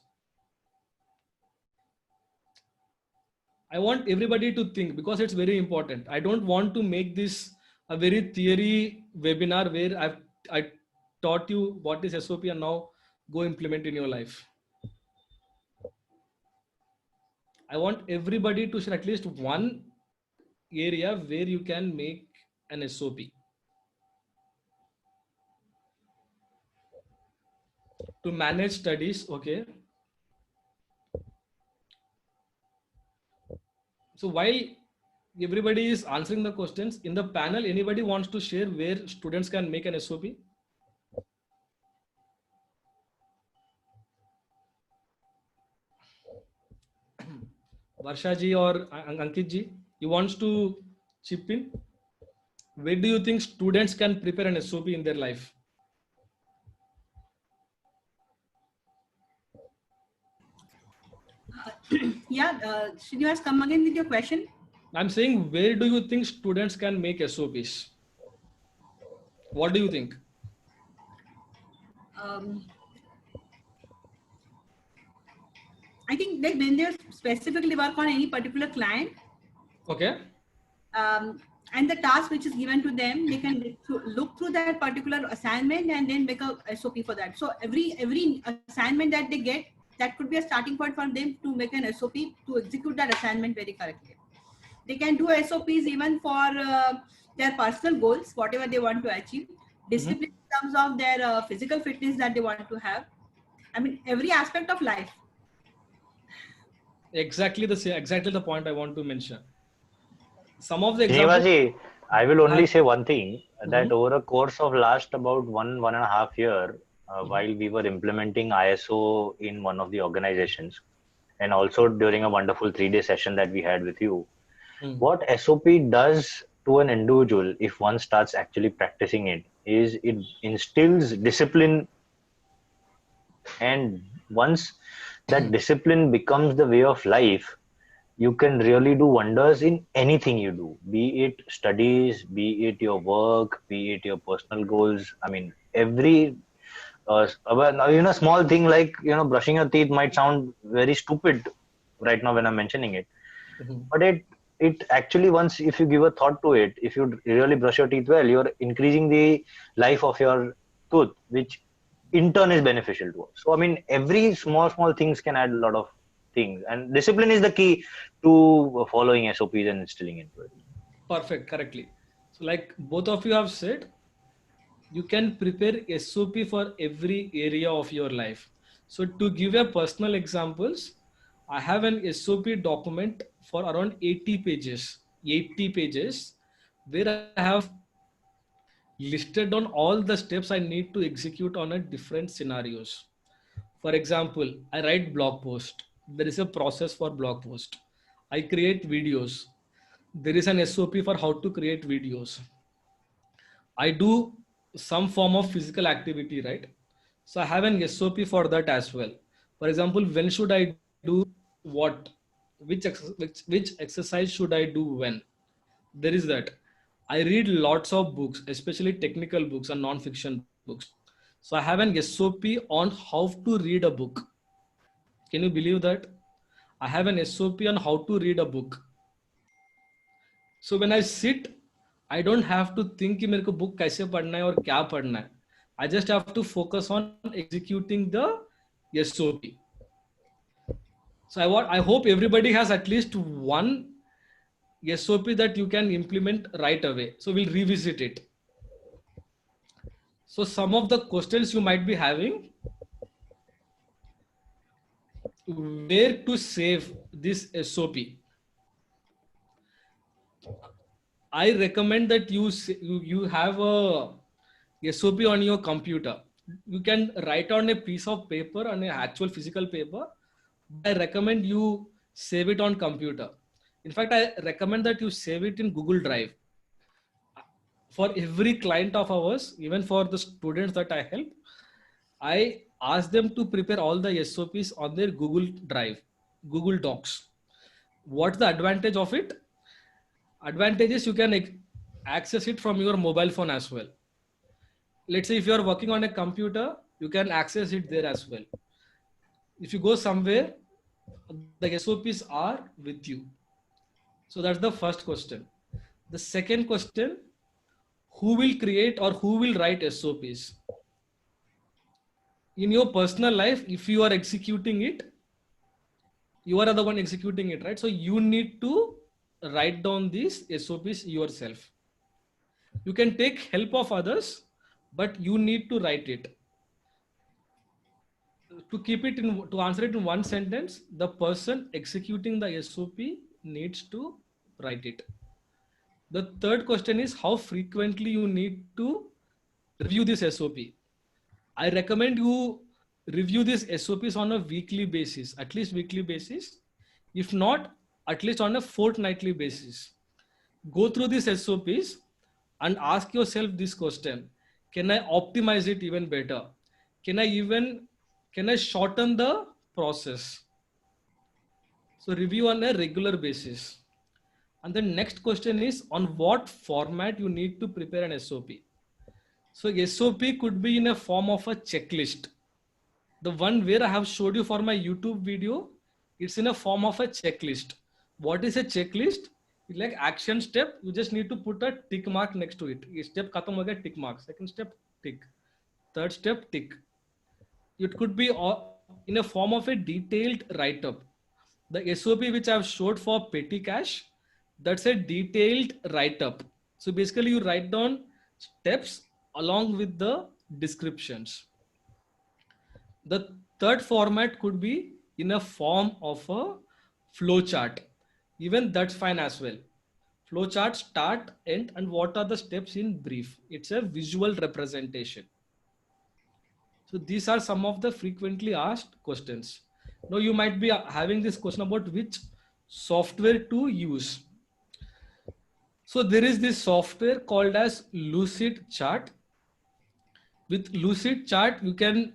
I want everybody to think because it's very important. I don't want to make this a very theory webinar where I taught you what is SOP and now go implement in your life. I want everybody to share at least one area where you can make an SOP. To manage studies. Okay. So while everybody is answering the questions in the panel, anybody wants to share where students can make an SOP? Varsha ji or Ankit ji, you wants to chip in? Where do you think students can prepare an SOP in their life? Yeah, Srinivas, come again with your question. I'm saying, where do you think students can make SOPs? What do you think? I think that when they specifically work on any particular client, Okay. And the task which is given to them, they can look through that particular assignment and then make a SOP for that. So every assignment that they get, that could be a starting point for them to make an SOP to execute that assignment very correctly. They can do SOPs even for their personal goals, whatever they want to achieve, discipline in terms of their physical fitness that they want to have. I mean, every aspect of life. Exactly the point I want to mention. Some of the examples. Srinivas, I will only say one thing, that over a course of last about 1.5 year, while we were implementing ISO in one of the organizations, and also during a wonderful 3-day session that we had with you, what SOP does to an individual, if one starts actually practicing it, is it instills discipline. And once that discipline becomes the way of life, you can really do wonders in anything you do, be it studies, be it your work, be it your personal goals. I mean, every small thing like brushing your teeth might sound very stupid right now when I'm mentioning it, but it actually, once if you give a thought to it, if you really brush your teeth well, you're increasing the life of your truth, which in turn is beneficial to us. So, I mean, every small things can add a lot of things, and discipline is the key to following SOPs and instilling into it. Perfect, correctly. So like both of you have said, you can prepare SOP for every area of your life. So to give you personal examples, I have an SOP document for around 80 pages, where I have listed on all the steps I need to execute on a different scenarios. For example, I write blog post. There is a process for blog post. I create videos. There is an SOP for how to create videos. I do some form of physical activity, right? So I have an SOP for that as well. For example, when should I do what? Which exercise should I do when? There is that. I read lots of books, especially technical books and non-fiction books. So I have an SOP on how to read a book. Can you believe that? I have an SOP on how to read a book. So when I sit, I don't have to think कि मेरे को book कैसे पढ़ना है और क्या पढ़ना है. I just have to focus on executing the SOP. So I hope everybody has at least one SOP that you can implement right away. So we'll revisit it. So some of the questions you might be having: where to save this SOP? I recommend that you have a SOP on your computer. You can write on a piece of paper, on an actual physical paper. I recommend you save it on computer. In fact, I recommend that you save it in Google Drive. For every client of ours, even for the students that I help, I ask them to prepare all the SOPs on their Google Drive, Google Docs. What's the advantage of it? Advantage is you can access it from your mobile phone as well. Let's say if you are working on a computer, you can access it there as well. If you go somewhere, the SOPs are with you. So that's the first question. The second question: who will create or who will write SOPs? In your personal life, if you are executing it, you are the one executing it, right? So you need to write down these SOPs yourself. You can take help of others, but you need to write it. To answer it in one sentence, the person executing the SOP needs to write it. The third question is how frequently you need to review this SOP. I recommend you review these SOPs on a weekly basis, at least weekly basis. If not, at least on a fortnightly basis. Go through these SOPs and ask yourself this question: can I optimize it even better? Can I shorten the process? So review on a regular basis. And the next question is on what format you need to prepare an SOP. So SOP could be in a form of a checklist. The one where I have showed you for my YouTube video, it's in a form of a checklist. What is a checklist? It's like action step. You just need to put a tick mark next to it. Step khatam ho gaya, tick mark. Second step, tick. Third step, tick. It could be in a form of a detailed write-up. The SOP which I've showed for petty cash, that's a detailed write-up. So basically you write down steps along with the descriptions. The third format could be in a form of a flow chart. Even that's fine as well. Flow chart, start, end, and what are the steps in brief. It's a visual representation. So these are some of the frequently asked questions. Now you might be having this question about which software to use. So there is this software called as Lucidchart. With Lucidchart, you can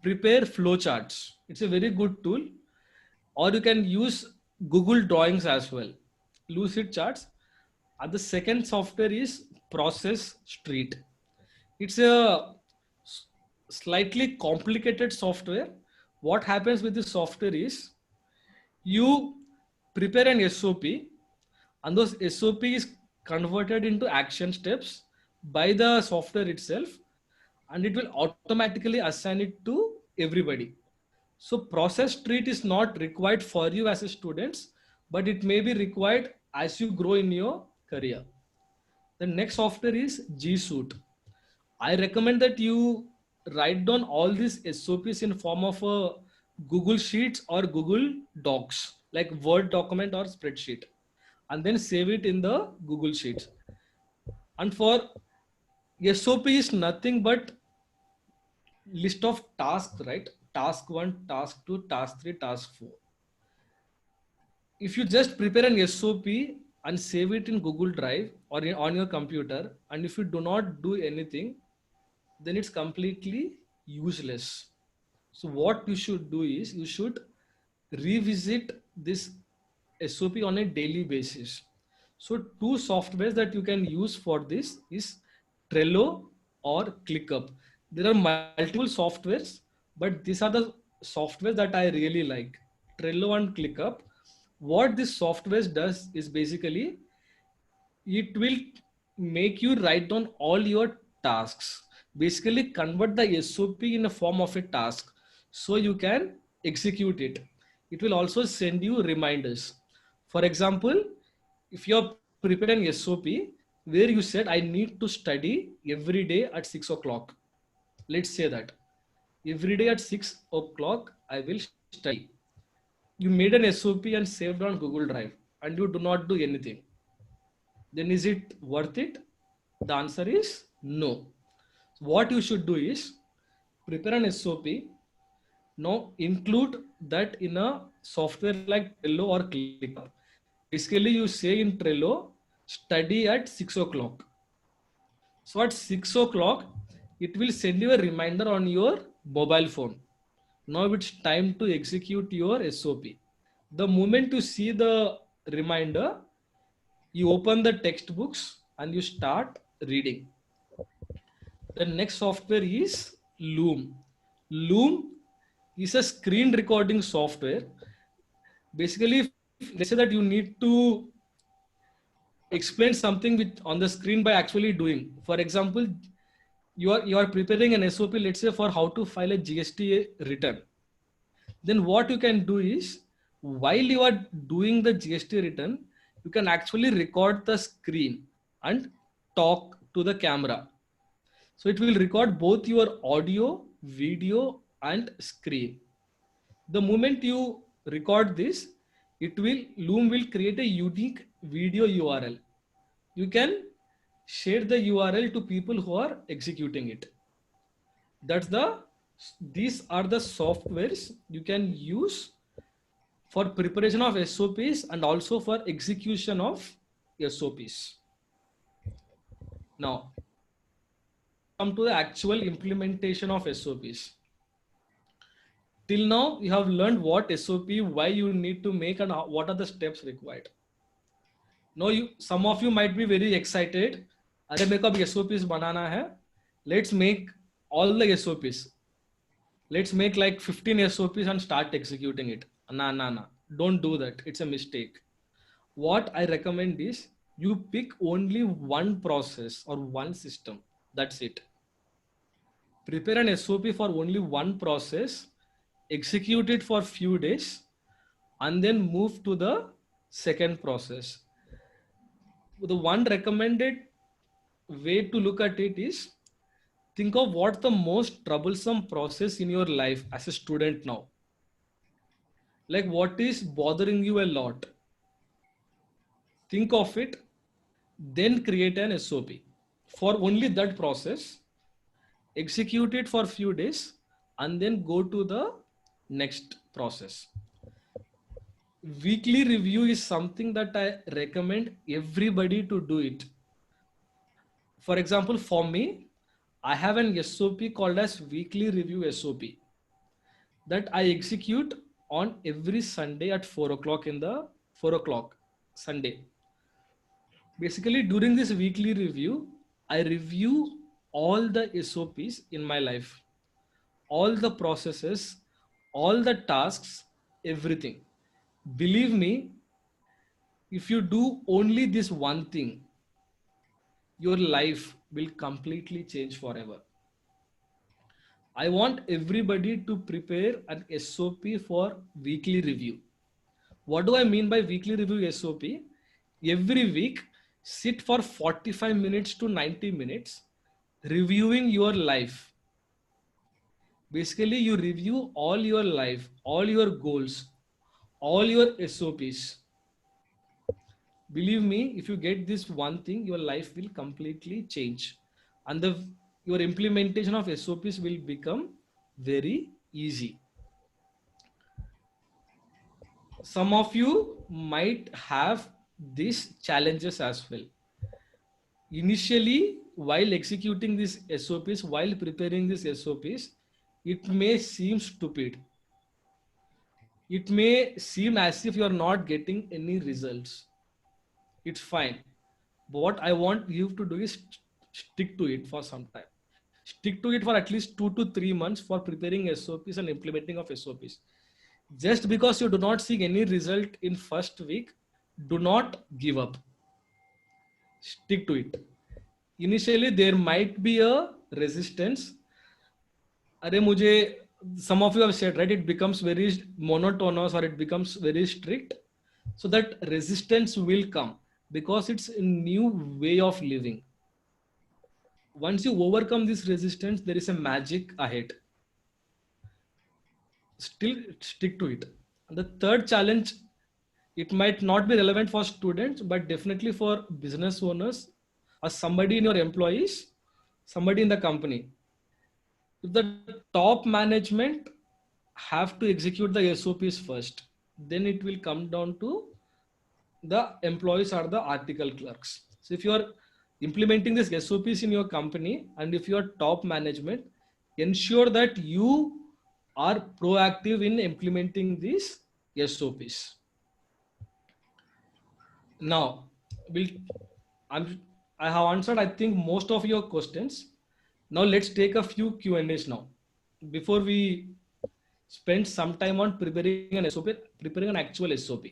prepare flowcharts. It's a very good tool. Or you can use Google Drawings as well. Lucidcharts. And the second software is Process Street. It's a slightly complicated software. What happens with this software is you prepare an SOP and those SOP is converted into action steps by the software itself. and it will automatically assign it to everybody. So process treat is not required for you as a student, but it may be required as you grow in your career. The next software is G Suite. I recommend that you write down all these SOPs in form of a Google Sheets or Google Docs, like Word document or spreadsheet, and then save it in the Google Sheets. And for SOP is nothing but list of tasks, right? Task 1, task 2, task 3, task 4. If you just prepare an SOP and save it in Google Drive or on your computer, and if you do not do anything, then it's completely useless. So what you should do is you should revisit this SOP on a daily basis. So two softwares that you can use for this is Trello or ClickUp. There are multiple softwares, but these are the softwares that I really like. Trello and ClickUp. What this software does is basically it will make you write down all your tasks. Basically convert the SOP in a form of a task so you can execute it. It will also send you reminders. For example, if you're preparing an SOP where you said, I need to study every day at 6 o'clock. Let's say that every day at 6 o'clock, I will study. You made an SOP and saved on Google Drive and you do not do anything. Then is it worth it? The answer is no. What you should do is prepare an SOP. Now include that in a software like Trello or ClickUp. Basically you say in Trello, study at 6 o'clock. So at 6 o'clock, it will send you a reminder on your mobile phone. Now it's time to execute your SOP. The moment you see the reminder, you open the textbooks and you start reading. The next software is Loom. Loom is a screen recording software. Basically, let's say that you need to explain something on the screen by actually doing. For example, you are preparing an SOP, let's say for how to file a GST return. Then what you can do is while you are doing the GST return, you can actually record the screen and talk to the camera. So it will record both your audio, video, and screen. The moment you record this, Loom will create a unique video URL. You can share the URL to people who are executing it. These are the softwares you can use for preparation of SOPs and also for execution of SOPs. Now, come to the actual implementation of SOPs. Till now, you have learned what SOP, why you need to make, and what are the steps required. Now, some of you might be very excited. अरे मेरे को अब SOPs बनाना है. Let's make all the SOPs. Let's make like 15 SOPs and start executing it. Nah. Don't do that. It's a mistake. What I recommend is you pick only one process or one system. That's it. Prepare an SOP for only one process, execute it for a few days, and then move to the second process. The one recommended way to look at it is think of what the most troublesome process in your life as a student now. Like what is bothering you a lot. Think of it, then create an SOP for only that process, execute it for a few days, and then go to the next process. Weekly review is something that I recommend everybody to do it. For example, for me, I have an SOP called as weekly review SOP that I execute on every Sunday at 4 o'clock Sunday. Basically, during this weekly review, I review all the SOPs in my life, all the processes, all the tasks, everything. Believe me, if you do only this one thing, your life will completely change forever. I want everybody to prepare an SOP for weekly review. What do I mean by weekly review SOP? Every week, sit for 45 minutes to 90 minutes reviewing your life. Basically, you review all your life, all your goals, all your SOPs. Believe me, if you get this one thing, your life will completely change. And your implementation of SOPs will become very easy. Some of you might have these challenges as well. Initially, while executing these SOPs, while preparing these SOPs, it may seem stupid. It may seem as if you are not getting any results. It's fine. But what I want you to do is stick to it for some time. Stick to it for at least 2 to 3 months for preparing SOPs and implementing of SOPs. Just because you do not see any result in first week, do not give up. Stick to it. Initially, there might be a resistance. Some of you have said, right, it becomes very monotonous or it becomes very strict. So that resistance will come because it's a new way of living. Once you overcome this resistance, there is a magic ahead. Still stick to it. And the third challenge, it might not be relevant for students, but definitely for business owners or somebody in your employees, somebody in the company. If the top management have to execute the SOPs first, then it will come down to the employees or the article clerks. So if you are implementing this SOPs in your company and if you are top management, ensure that you are proactive in implementing these SOPs. Now, I have answered, I think, most of your questions. Now let's take a few Q&As now. Before we spend some time on preparing an SOP, preparing an actual SOP.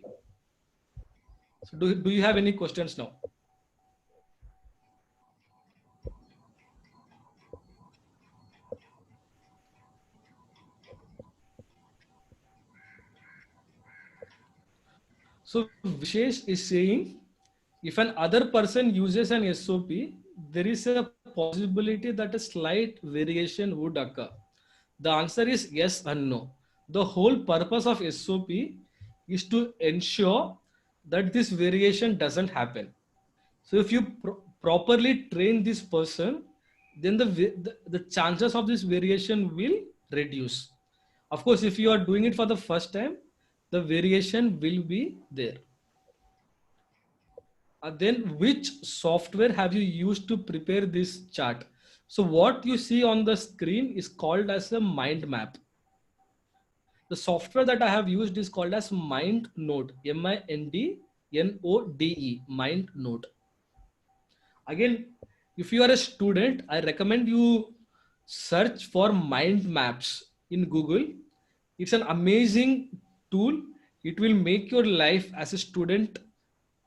So do you have any questions now? So Vishesh is saying, if an other person uses an SOP, there is a possibility that a slight variation would occur. The answer is yes and no. The whole purpose of SOP is to ensure that this variation doesn't happen. So if you properly train this person, then the chances of this variation will reduce. Of course, if you are doing it for the first time, the variation will be there. Then which software have you used to prepare this chart? So what you see on the screen is called as a mind map. The software that I have used is called as MindNote, MindNode, MindNote. Again, if you are a student, I recommend you search for mind maps in Google. It's an amazing tool. It will make your life as a student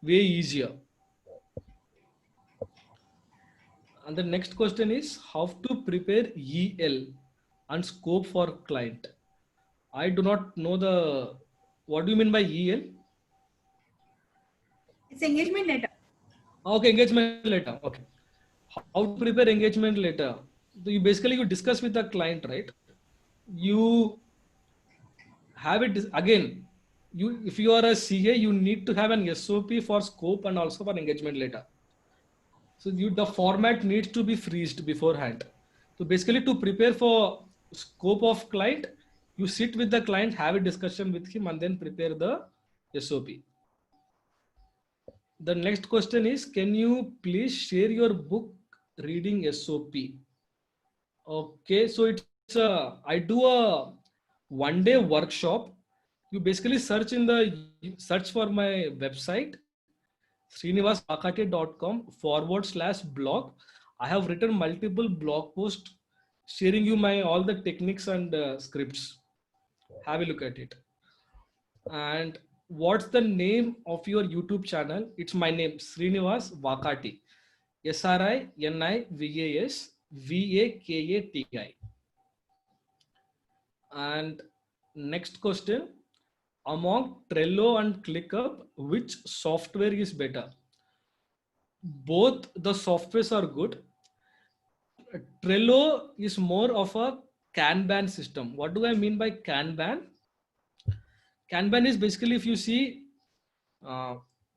way easier. And the next question is how to prepare EL and scope for client. I do not know what do you mean by EL? It's engagement letter. Okay, engagement letter. Okay. How to prepare engagement letter? So you discuss with the client, right? You have it again. If you are a CA, you need to have an SOP for scope and also for engagement letter. So the format needs to be freezed beforehand. So basically to prepare for scope of client, you sit with the client, have a discussion with him and then prepare the SOP. The next question is, can you please share your book reading SOP? Okay, so I do a one-day workshop. You basically search for my website, srinivasvakate.com/blog. I have written multiple blog posts sharing you all the techniques and scripts. Have a look at it. And what's the name of your YouTube channel? It's my name, Srinivas Vakate. SRINIVAS VAKATI. And next question, among Trello and ClickUp, which software is better? Both the softwares are good. Trello is more of a Kanban system. What do I mean by Kanban? Kanban is basically, if you see,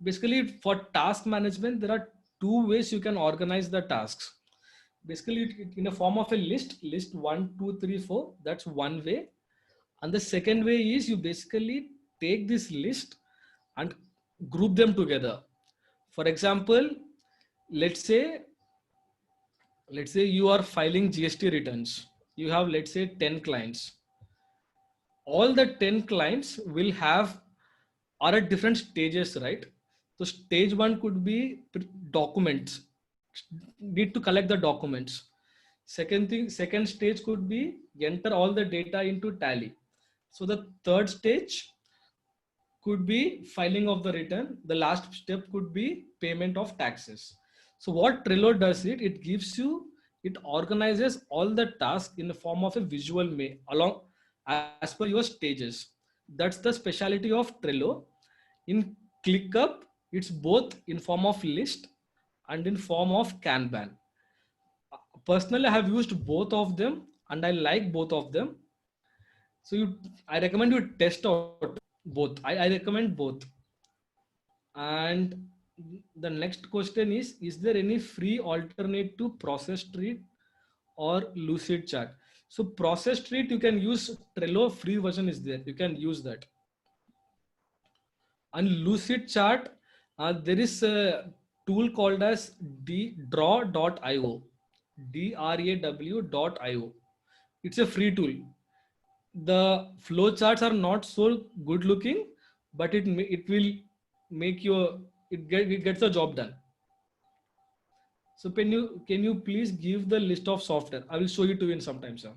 basically for task management, there are two ways you can organize the tasks. Basically, in a form of a list 1, 2, 3, 4. That's one way. And the second way is you basically take this list and group them together. For example, let's say you are filing GST returns. You have, let's say, 10 clients. All the 10 clients will are at different stages, right? So stage 1 could be documents, need to collect the documents. Second stage could be enter all the data into Tally. So the third stage could be filing of the return. The last step could be payment of taxes. So what Trello does, it organizes all the tasks in the form of a visual along as per your stages. That's the speciality of Trello. In ClickUp, it's both in form of list and in form of Kanban. Personally, I have used both of them and I like both of them. So I recommend you test out both. I recommend both. And the next question is there any free alternate to Process-Street or Lucidchart? So Process-Street, you can use Trello, free version is there. You can use that. And Lucidchart, there is a tool called as draw.io, draw.io. It's a free tool. The flow charts are not so good looking, but it will make it gets the job done. So can you please give the list of software? I will show you to you in some time, sir.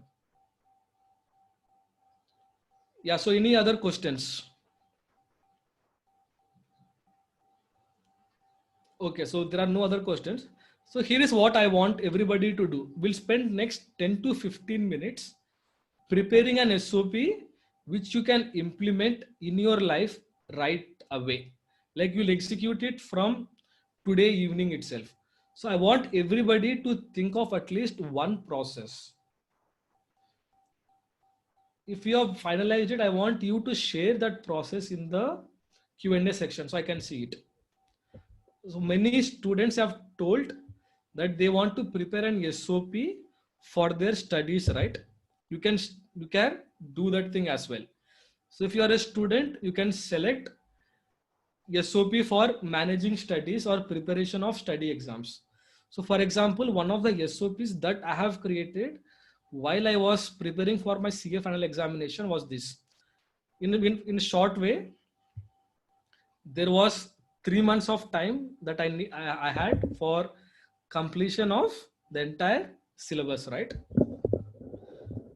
Yeah. So any other questions? Okay. So there are no other questions. So here is what I want everybody to do. We'll spend next 10 to 15 minutes preparing an SOP which you can implement in your life right away. Like you'll execute it from today evening itself. So I want everybody to think of at least one process. If you have finalized it, I want you to share that process in the Q&A section so I can see it. So many students have told that they want to prepare an SOP for their studies, right? You can do that thing as well. So if you are a student, you can select SOP for managing studies or preparation of study exams. So for example, one of the SOPs that I have created while I was preparing for my CA final examination was this. In a short way, there was 3 months of time that I had for completion of the entire syllabus, right?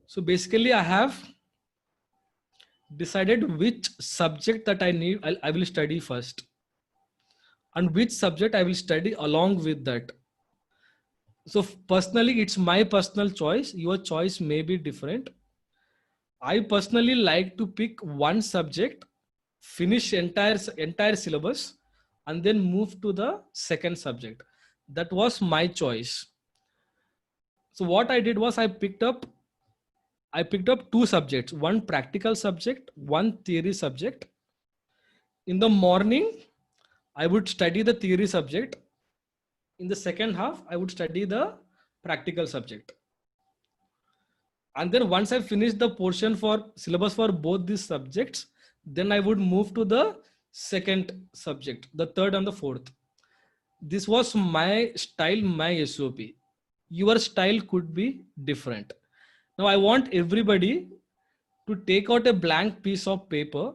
So basically I have decided which subject that I will study first and which subject I will study along with that. So personally, it's my personal choice. Your choice may be different. I personally like to pick one subject, finish entire syllabus, and then move to the second subject. That was my choice. So what I did was I picked up 2 subjects, one practical subject, one theory subject. In the morning, I would study the theory subject. In the second half, I would study the practical subject. And then once I finished the portion for syllabus for both these subjects, then I would move to the second subject, the third and the fourth. This was my style, my SOP. Your style could be different. Now I want everybody to take out a blank piece of paper.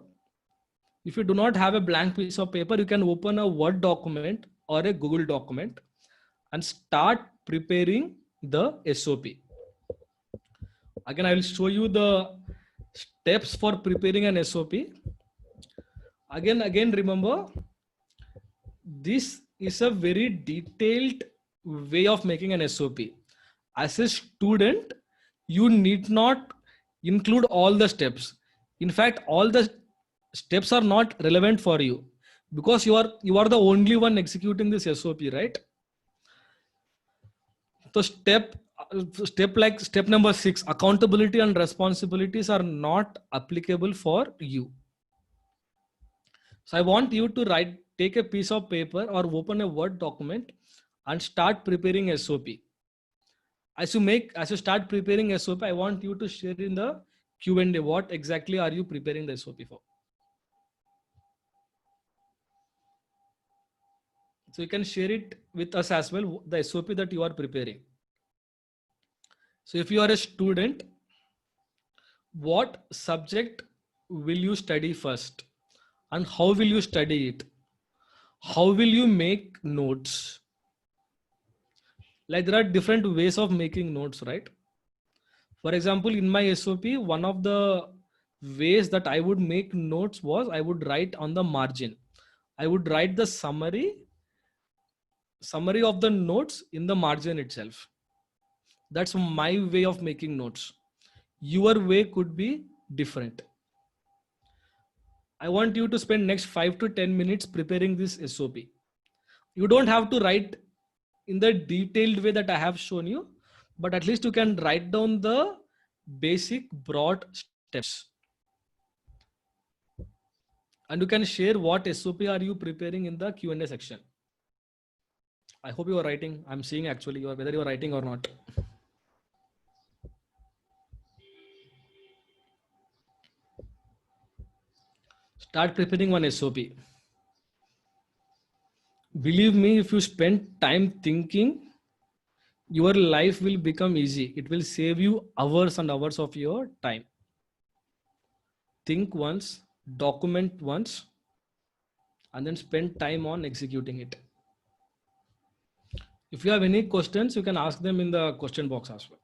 If you do not have a blank piece of paper, you can open a Word document or a Google document and start preparing the SOP. Again, I will show you the steps for preparing an SOP. Again, remember, this is a very detailed way of making an SOP. As a student, you need not include all the steps. In fact, all the steps are not relevant for you because you are the only one executing this SOP, right? So step number 6, accountability and responsibilities are not applicable for you. So I want you to take a piece of paper or open a Word document and start preparing SOP. As you start preparing SOP, I want you to share in the Q&A what exactly are you preparing the SOP for. So you can share it with us as well, the SOP that you are preparing. So if you are a student, what subject will you study first? And how will you study it? How will you make notes? Like there are different ways of making notes, right? For example, in my SOP, one of the ways that I would make notes was I would write on the margin. I would write the summary of the notes in the margin itself. That's my way of making notes. Your way could be different. I want you to spend next 5 to 10 minutes preparing this SOP. You don't have to write in the detailed way that I have shown you, but at least you can write down the basic broad steps. And you can share what SOP are you preparing in the Q&A section. I hope you are writing. I'm seeing actually whether you are writing or not. Start preparing one SOP. Believe me, if you spend time thinking, your life will become easy. It will save you hours and hours of your time. Think once, document once, and then spend time on executing it. If you have any questions, you can ask them in the question box as well.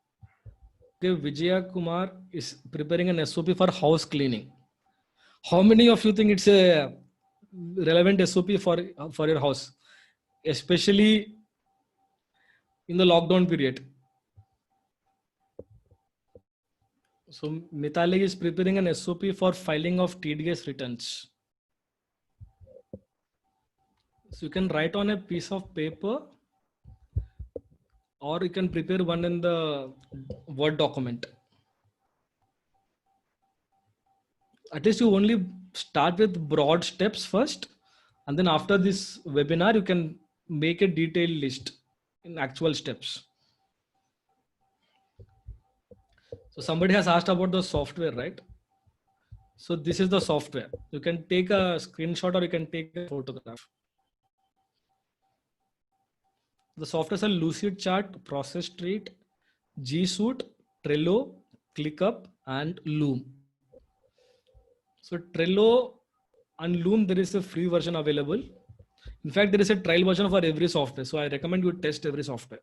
Okay, Vijaya Kumar is preparing an SOP for house cleaning. How many of you think it's a relevant SOP for your house, especially in the lockdown period? So Mitali is preparing an SOP for filing of TDS returns. So you can write on a piece of paper, or you can prepare one in the Word document. At least you only start with broad steps first, and then after this webinar, you can make a detailed list in actual steps. So somebody has asked about the software, right? So this is the software. You can take a screenshot or you can take a photograph. The softwares are Lucidchart, Process Street, G Suite, Trello, ClickUp, and Loom. So Trello and Loom, there is a free version available. In fact, there is a trial version for every software. So I recommend you test every software.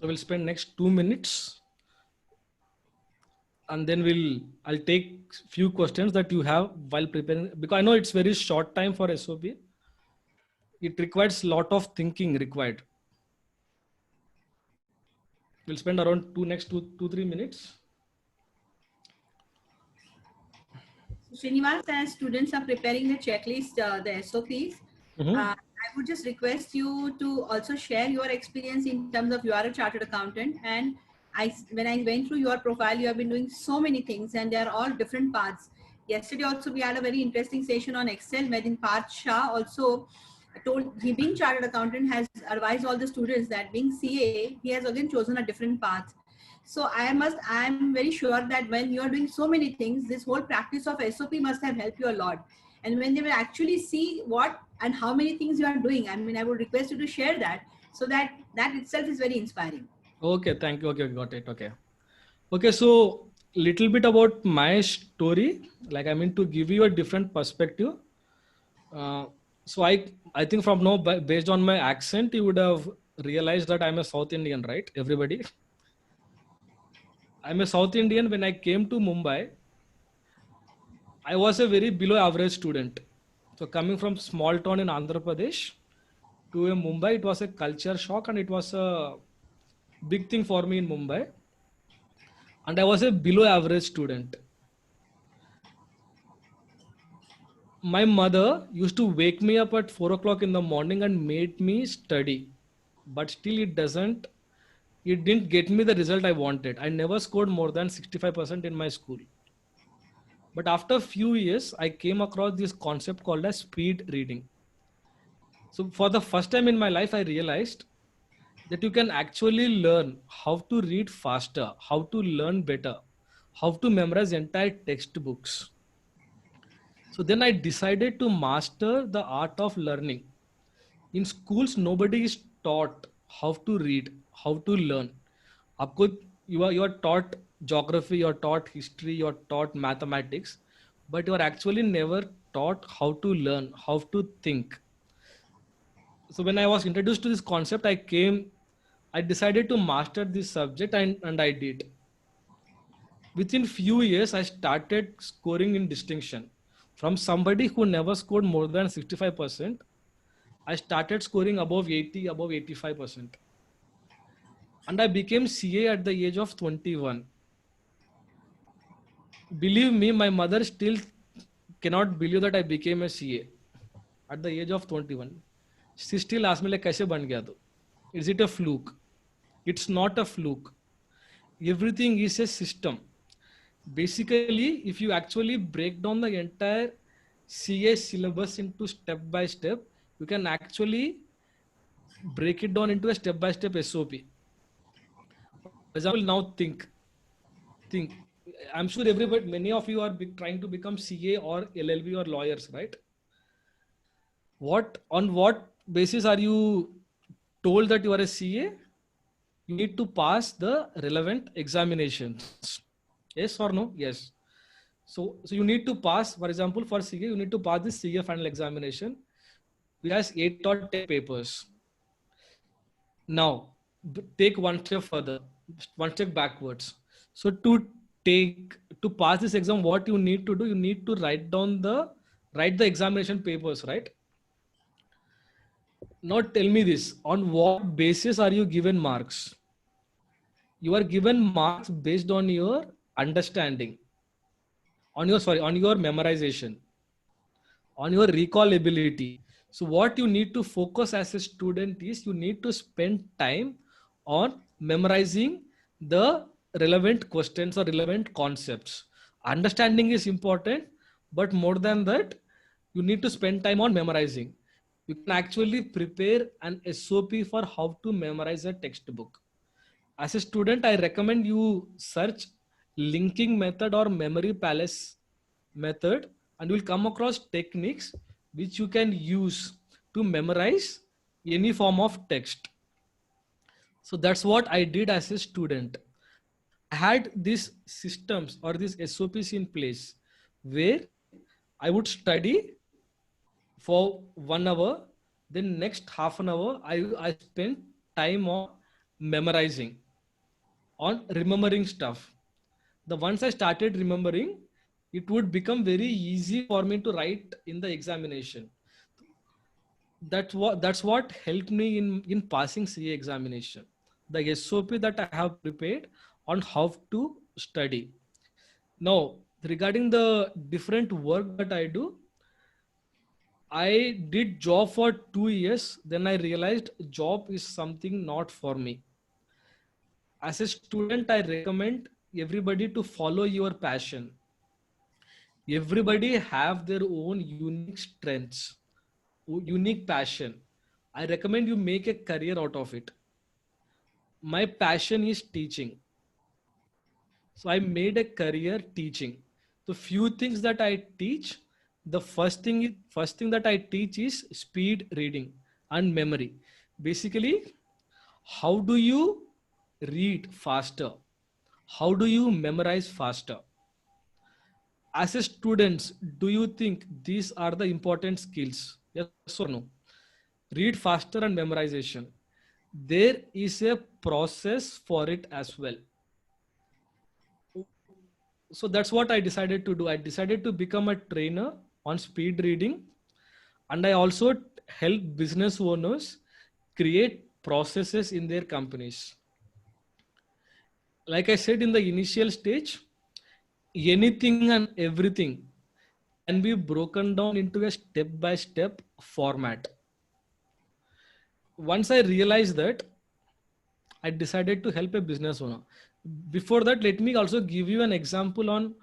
So we'll spend next 2 minutes, and then I'll take few questions that you have while preparing, because I know it's very short time for SOP. It requires a lot of thinking required. We'll spend around next 2-3 minutes. Srinivas, as students are preparing the checklist, the SOPs, I would just request you to also share your experience in terms of you are a chartered accountant. And when I went through your profile, you have been doing so many things and they are all different paths. Yesterday also we had a very interesting session on Excel, wherein Parth Shah also told, he being chartered accountant has advised all the students that being CA, he has again chosen a different path. So I'm very sure that when you are doing so many things, this whole practice of SOP must have helped you a lot. And when they will actually see what and how many things you are doing, I mean, I would request you to share that, so that itself is very inspiring. Okay, thank you. Okay, got it. Okay, so little bit about my story. Like, I mean, to give you a different perspective. So I think from now, based on my accent, you would have realized that I'm a South Indian, right? Everybody. I'm a South Indian. When I came to Mumbai, I was a very below average student. So coming from small town in Andhra Pradesh to Mumbai, it was a culture shock and it was a big thing for me in Mumbai. and I was a below average student. My mother used to wake me up at 4 o'clock in the morning and made me study, but still it didn't get me the result I wanted. I never scored more than 65% in my school. But after a few years, I came across this concept called as speed reading. So for the first time in my life, I realized that you can actually learn how to read faster, how to learn better, how to memorize entire textbooks. So then I decided to master the art of learning. In schools, nobody is taught how to read, how to learn. आपको you are taught geography, you are taught history, you are taught mathematics, but you are actually never taught how to learn, how to think. So when I was introduced to this concept, I decided to master this subject, and I did. Within few years, I started scoring in distinction. From somebody who never scored more than 65%, I started scoring above 80, above 85%. And I became CA at the age of 21. Believe me, my mother still cannot believe that I became a CA at the age of 21. She still asks me like, "Kaise ban gaya tu?" Is it a fluke? It's not a fluke. Everything is a system. Basically, if you actually break down the entire CA syllabus into step by step, you can actually break it down into a step by step SOP. For example, now think. I'm sure many of you are trying to become CA or LLB or lawyers, right? On what basis are you told that you are a CA? You need to pass the relevant examinations. Yes or no? Yes. So you need to pass, for example, for CA, you need to pass this CA final examination, which has 8 or 10 papers. Now, take one step further, one step backwards. So to pass this exam, what you need to do, you need to write the examination papers, right? Now tell me this, on what basis are you given marks? You are given marks based on your understanding, on your memorization, on your recall ability. So what you need to focus as a student is you need to spend time on memorizing the relevant questions or relevant concepts. Understanding is important, but more than that, you need to spend time on memorizing. You can actually prepare an SOP for how to memorize a textbook. As a student, I recommend you search linking method or memory palace method, and you will come across techniques which you can use to memorize any form of text. So that's what I did as a student. I had these systems or these SOPs in place where I would study for 1 hour, then next half an hour, I spent time on memorizing, on remembering stuff. The once I started remembering, it would become very easy for me to write in the examination. That's what helped me in passing CA examination. The SOP that I have prepared on how to study. Now, regarding the different work that I do, I did job for 2 years. Then I realized job is something not for me. As a student, I recommend everybody to follow your passion. Everybody have their own unique strengths, unique passion. I recommend you make a career out of it. My passion is teaching. So I made a career teaching. The few things that I teach, the first thing that I teach is speed reading and memory. Basically, how do you read faster? How do you memorize faster? As a students, do you think these are the important skills? Yes or no? Read faster and memorization. There is a process for it as well. So that's what I decided to do. I decided to become a trainer on speed reading, and I also help business owners create processes in their companies. like I said in the initial stage, anything and everything can be broken down into a step-by-step format. Once I realized that, I decided to help a business owner. Before that, let me also give you an example on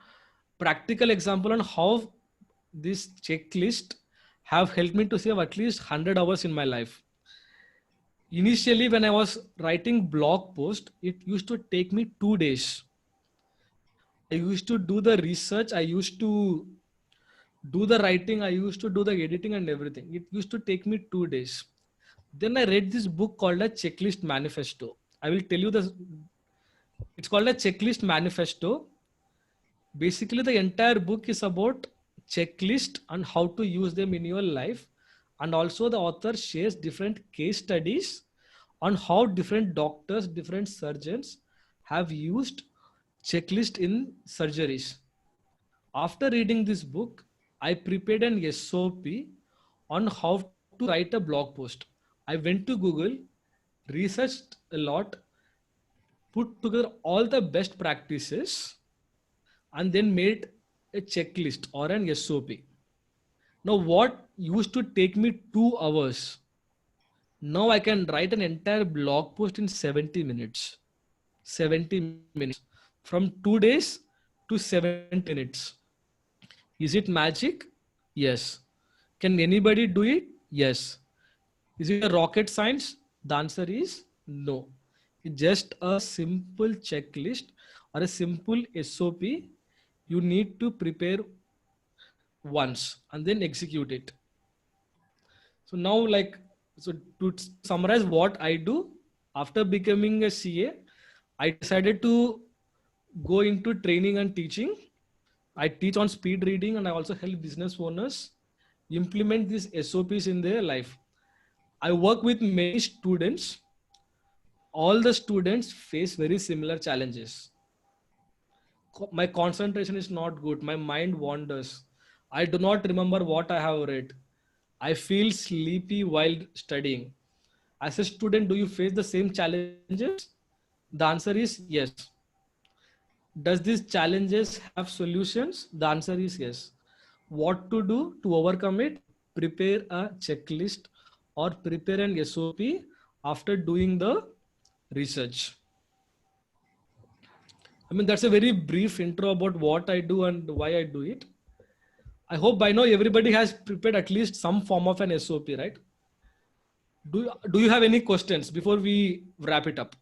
practical example on how this checklist have helped me to save at least 100 hours in my life. Initially, when I was writing blog post, it used to take me 2 days. I used to do the research. I used to do the writing. I used to do the editing and everything. It used to take me 2 days. Then I read this book called a Checklist Manifesto. I will tell you this. It's called a Checklist Manifesto. Basically, the entire book is about checklist and how to use them in your life. And also the author shares different case studies on how different doctors, different surgeons have used checklist in surgeries. After reading this book, I prepared an SOP on how to write a blog post. I went to Google, researched a lot, put together all the best practices, and then made a checklist or an SOP. Now, what used to take me 2 hours, now I can write an entire blog post in 70 minutes. 70 minutes. From 2 days to 7 minutes. Is it magic? Yes. Can anybody do it? Yes. Is it a rocket science? The answer is no. It's just a simple checklist or a simple SOP you need to prepare once and then execute it. So now, so to summarize what I do after becoming a CA, I decided to go into training and teaching. I teach on speed reading and I also help business owners implement these SOPs in their life. I work with many students. All the students face very similar challenges. My concentration is not good. My mind wanders. I do not remember what I have read. I feel sleepy while studying. As a student, do you face the same challenges? The answer is yes. Does these challenges have solutions? The answer is yes. What to do to overcome it? Prepare a checklist or prepare an SOP after doing the research. I mean, that's a very brief intro about what I do and why I do it. I hope by now everybody has prepared at least some form of an SOP, right? Do you have any questions before we wrap it up?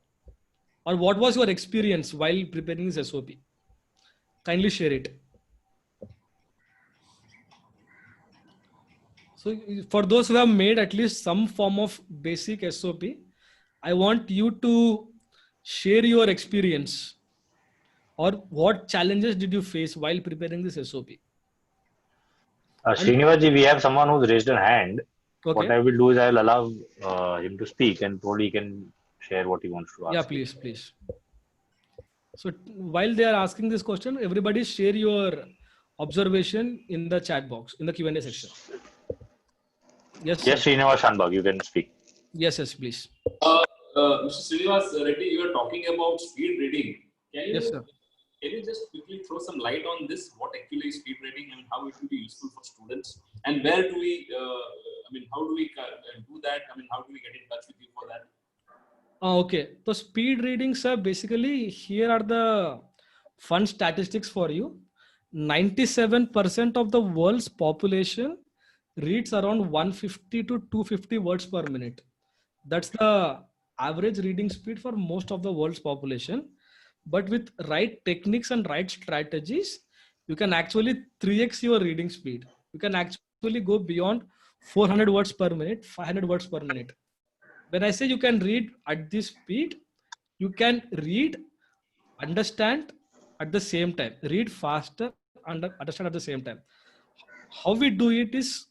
Or what was your experience while preparing this SOP? Kindly share it. So for those who have made at least some form of basic SOP, I want you to share your experience or what challenges did you face while preparing this SOP? Srinivas ji, we have someone who's raised a hand. Okay. What I will do is I will allow him to speak and probably he can share what he wants to ask. Yeah, please. So while they are asking this question, everybody share your observation in the chat box, in the Q&A section. Yes, yes, Srinivas Shanbhag, you can speak. Yes, please. Mr. Srinivas Reddy, you were talking about speed reading. Can you just quickly throw some light on this? What actually is speed reading and how it will be useful for students? And where do we, how do we do that? How do we get in touch with you for that? Okay. So speed reading, sir, basically here are the fun statistics for you. 97% of the world's population reads around 150 to 250 words per minute. That's the average reading speed for most of the world's population. But with right techniques and right strategies, you can actually 3x your reading speed. You can actually go beyond 400 words per minute, 500 words per minute. When I say you can read at this speed, you can read, understand at the same time, read faster and understand at the same time. How we do it is,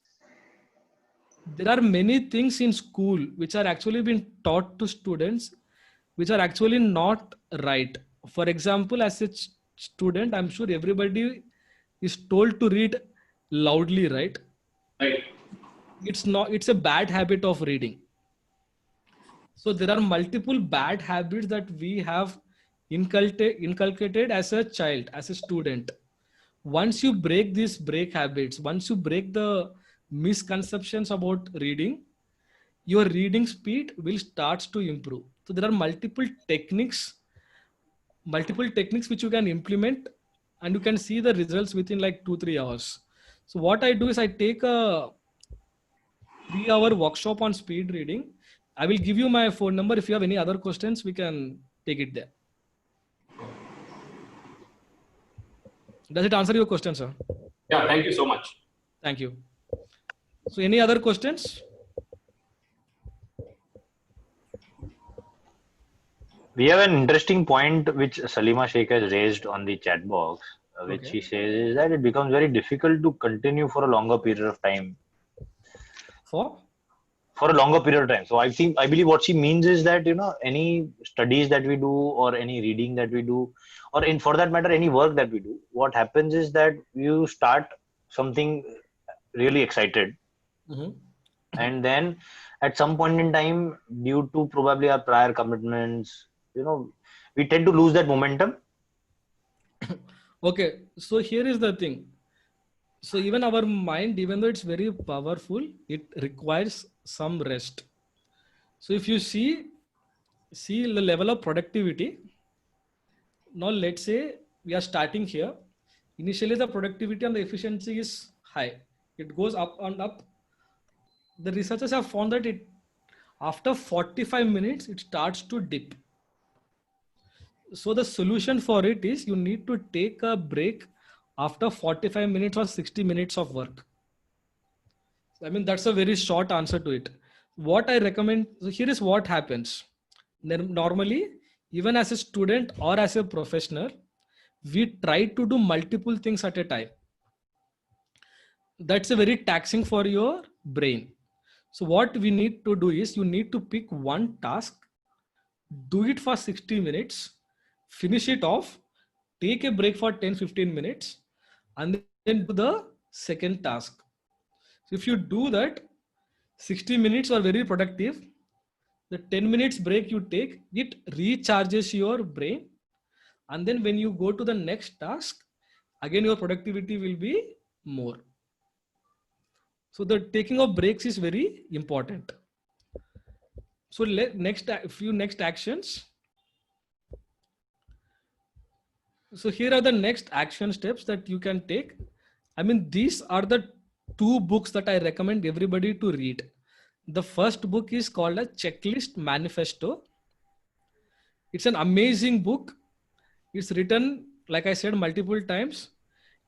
there are many things in school which are actually being taught to students, which are actually not right. For example, as a student, I'm sure everybody is told to read loudly, right? Right. It's a bad habit of reading. So there are multiple bad habits that we have inculcated as a child, as a student. Once you break these break habits, once you break the misconceptions about reading, your reading speed will start to improve. So there are multiple techniques which you can implement, and you can see the results within like 2-3 hours. So what I do is I take a 3-hour workshop on speed reading. I will give you my phone number. If you have any other questions, we can take it there. Does it answer your question, sir? Yeah, thank you so much. Thank you. So any other questions? We have an interesting point which Salima Sheikh has raised on the chat box, which Okay. she says is that it becomes very difficult to continue for a longer period of time. For For a longer period of time. So I believe what she means is that, any studies that we do or any reading that we do, or for that matter, any work that we do, what happens is that you start something really excited. Mhm. And then at some point in time, due to probably our prior commitments, we tend to lose that momentum. Okay, so here is the thing. So even our mind, even though it's very powerful, it requires some rest. So if you see the level of productivity, now let's say we are starting here. Initially the productivity and the efficiency is high. It goes up and up. The researchers have found that after 45 minutes, it starts to dip. So the solution for it is you need to take a break after 45 minutes or 60 minutes of work. I mean, that's a very short answer to it. What I recommend, so here is what happens. Normally, even as a student or as a professional, we try to do multiple things at a time. That's a very taxing for your brain. So what we need to do is you need to pick one task, do it for 60 minutes, finish it off, take a break for 10-15 minutes, and then do the second task. So if you do that, 60 minutes are very productive. The 10 minutes break you take, it recharges your brain. And then when you go to the next task, again, your productivity will be more. So the taking of breaks is very important. So next actions. So here are the next action steps that you can take. I mean, these are the 2 books that I recommend everybody to read. The first book is called a Checklist Manifesto. It's an amazing book. It's written, like I said, multiple times.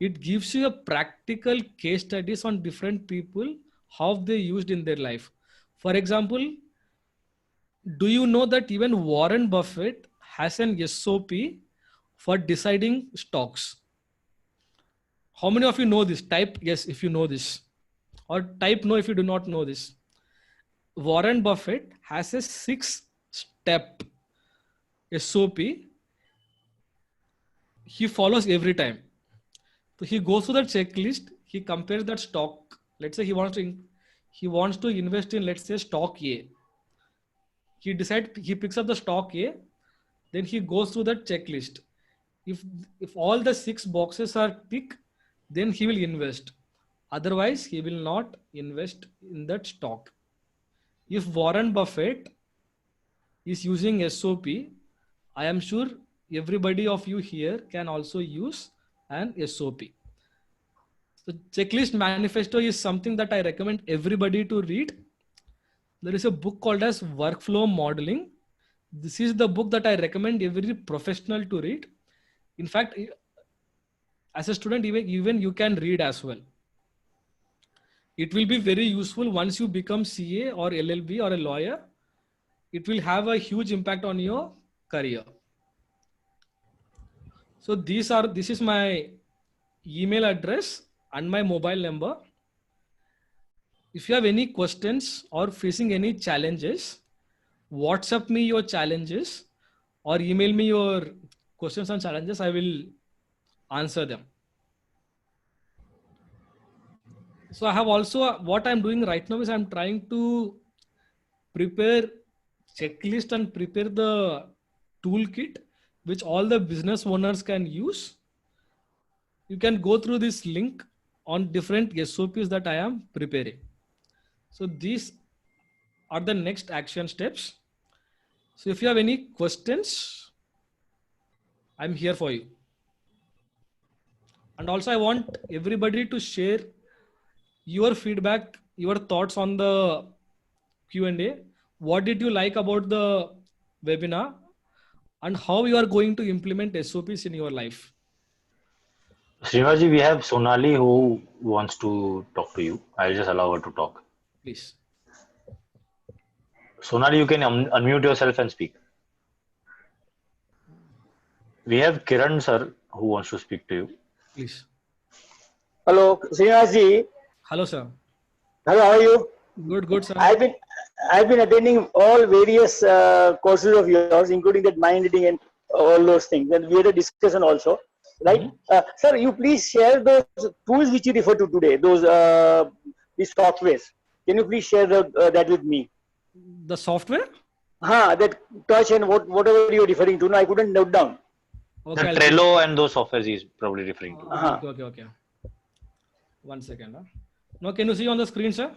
It gives you a practical case studies on different people, how they used in their life. For example, do you know that even Warren Buffett has an SOP for deciding stocks? How many of you know this? Type yes if you know this, or type no if you do not know this. Warren Buffett has a 6-step SOP. He follows every time. So he goes to that checklist. He compares that stock. Let's say he wants to invest in, let's say, stock A. He picks up the stock A. Then he goes through that checklist. If all the 6 boxes are ticked, then he will invest. Otherwise, he will not invest in that stock. If Warren Buffett is using SOP, I am sure everybody of you here can also use an SOP. So Checklist Manifesto is something that I recommend everybody to read. There is a book called as Workflow Modeling. This is the book that I recommend every professional to read. In fact, as a student, even you can read as well. It will be very useful once you become CA or LLB or a lawyer. It will have a huge impact on your career. So this is my email address and my mobile number. If you have any questions or facing any challenges, WhatsApp me your challenges or email me your questions and challenges. I will answer them. So I have also, what I'm doing right now is I'm trying to prepare checklist and prepare the toolkit which all the business owners can use. You can go through this link on different SOPs that I am preparing. So these are the next action steps. So if you have any questions, I'm here for you. And also I want everybody to share your feedback, your thoughts on the Q&A. What did you like about the webinar and how you are going to implement SOPs in your life? Srinathji, we have Sonali who wants to talk to you. I'll just allow her to talk. Please. Sonali, you can unmute yourself and speak. We have Kiran sir who wants to speak to you. Please. Hello, Srinathji. Hello, sir. Hello, how are you? Good, sir. I've been attending all various courses of yours, including that mind reading and all those things. And we had a discussion also, right? Sir, you please share those tools which you refer to today, these softwares. Can you please share that with me? The software? That touch and whatever you're referring to. No, I couldn't note down. The Trello and those softwares he's probably referring to. Okay. 1 second. Now, can you see on the screen, sir?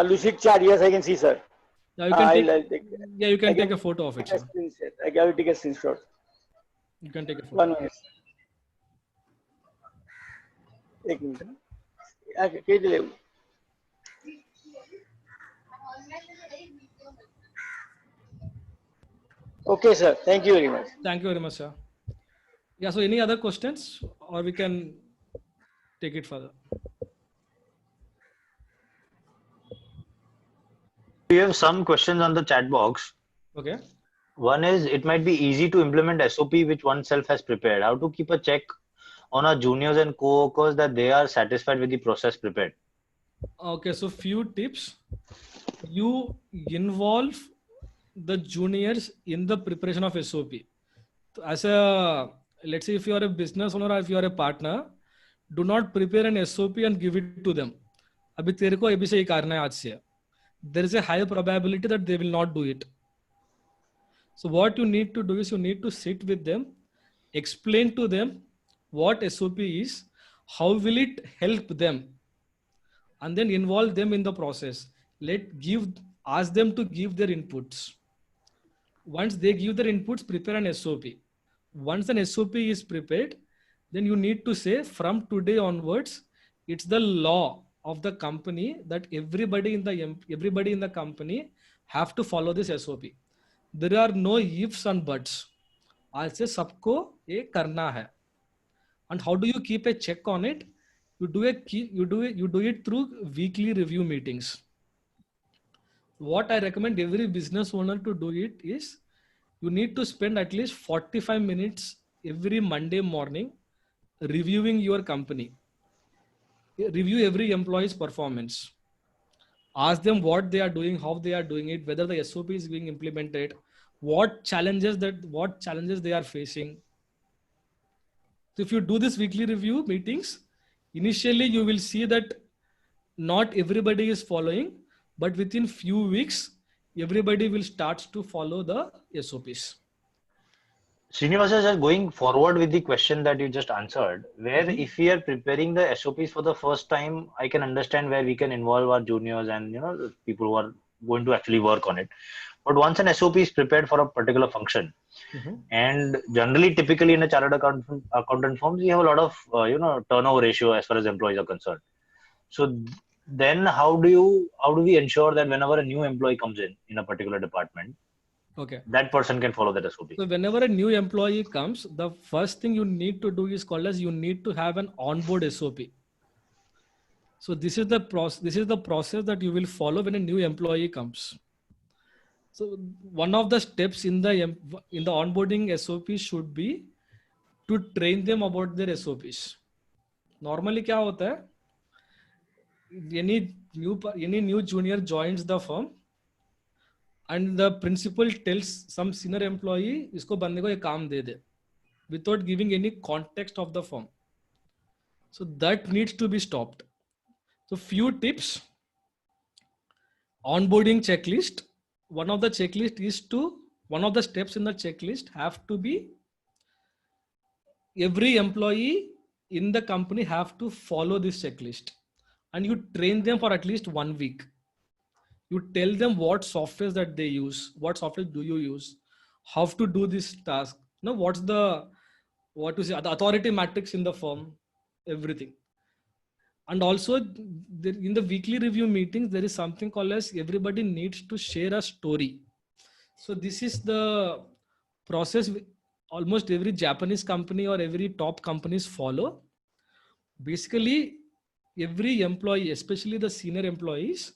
Lucid chart. Yes, I can see, sir. Yeah, you can you can take a photo of it, sir. I will take a screenshot. You can take a photo. 1 minute. एक minute के दिले Okay, sir. Thank you very much. Thank you very much, sir. Yeah, so any other questions or we can take it further? We have some questions on the chat box. Okay. One is, it might be easy to implement SOP which oneself has prepared. How to keep a check on our juniors and co-workers that they are satisfied with the process prepared? Okay, so few tips. You involve the juniors in the preparation of SOP. As a, let's say if you are a business owner or if you are a partner, do not prepare an SOP and give it to them. Abhi tere ko abhi se hi karna hai aaj se. There is a high probability that they will not do it. So what you need to do is you need to sit with them, explain to them what SOP is, how will it help them, and then involve them in the process. Ask them to give their inputs. Once they give their inputs, prepare an SOP. Once an SOP is prepared, then you need to say from today onwards, it's the law of the company that everybody in the company have to follow this SOP. There are no ifs and buts. I'll say sabko ye karna hai. And how do you keep a check on it? You do it through weekly review meetings. What I recommend every business owner to do it is you need to spend at least 45 minutes every Monday morning reviewing your company. Review every employee's performance. Ask them what they are doing, how they are doing it, whether the SOP is being implemented, what challenges they are facing. So if you do this weekly review meetings, initially you will see that not everybody is following, but within few weeks, everybody will start to follow the SOPs. Srinivasa, just going forward with the question that you just answered, where if we are preparing the SOPs for the first time, I can understand where we can involve our juniors and the people who are going to actually work on it. But once an SOP is prepared for a particular function, and generally, typically in a chartered accountant firms, we have a lot of turnover ratio as far as employees are concerned. So then how do we ensure that whenever a new employee comes in a particular department, that person can follow that SOP? So whenever a new employee comes, the first thing you need to do is called as you need to have an onboard SOP. So this is the process that you will follow when a new employee comes. So one of the steps in the onboarding SOP should be to train them about their SOPs. Normally क्या होता है? Any new junior joins the firm and the principal tells some senior employee इसको बंदे को ये काम दे दे without giving any context of the firm. So that needs to be stopped. So few tips. Onboarding checklist. One of the checklist is to one of the steps in the checklist have to be every employee in the company have to follow this checklist, and you train them for at least 1 week. You tell them what softwares that they use, what software do you use, how to do this task, what's the the authority matrix in the firm, everything. And also in the weekly review meetings, there is something called as everybody needs to share a story. So this is the process almost every Japanese company or every top companies follow. Basically, every employee, especially the senior employees,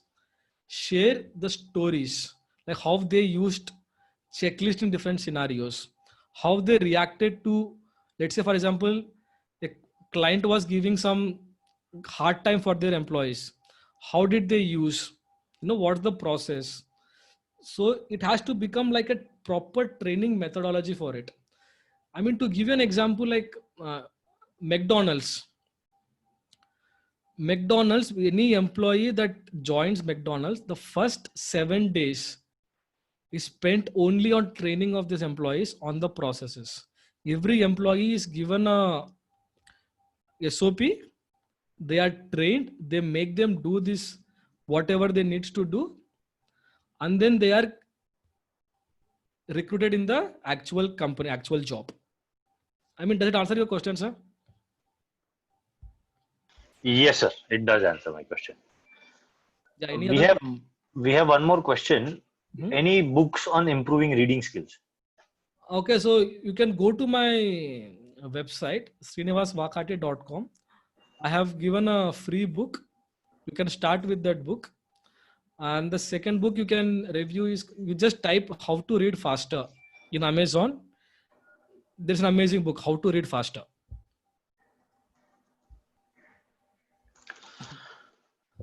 share the stories, like how they used checklist in different scenarios, how they reacted to, let's say, for example, a client was giving some hard time for their employees. How did they use, what's the process? So it has to become like a proper training methodology for it. I mean, to give you an example, like McDonald's, any employee that joins McDonald's, the first 7 days is spent only on training of these employees on the processes. Every employee is given a SOP. They are trained. They make them do this, whatever they need to do. And then they are recruited in the actual company, actual job. I mean, does it answer your question, sir? Yes, sir. It does answer my question. Yeah, we have one more question. Any books on improving reading skills? Okay, so you can go to my website, srinivasvakate.com. I have given a free book. You can start with that book. And the second book you can review is, you just type how to read faster in Amazon. There's an amazing book, How to Read Faster.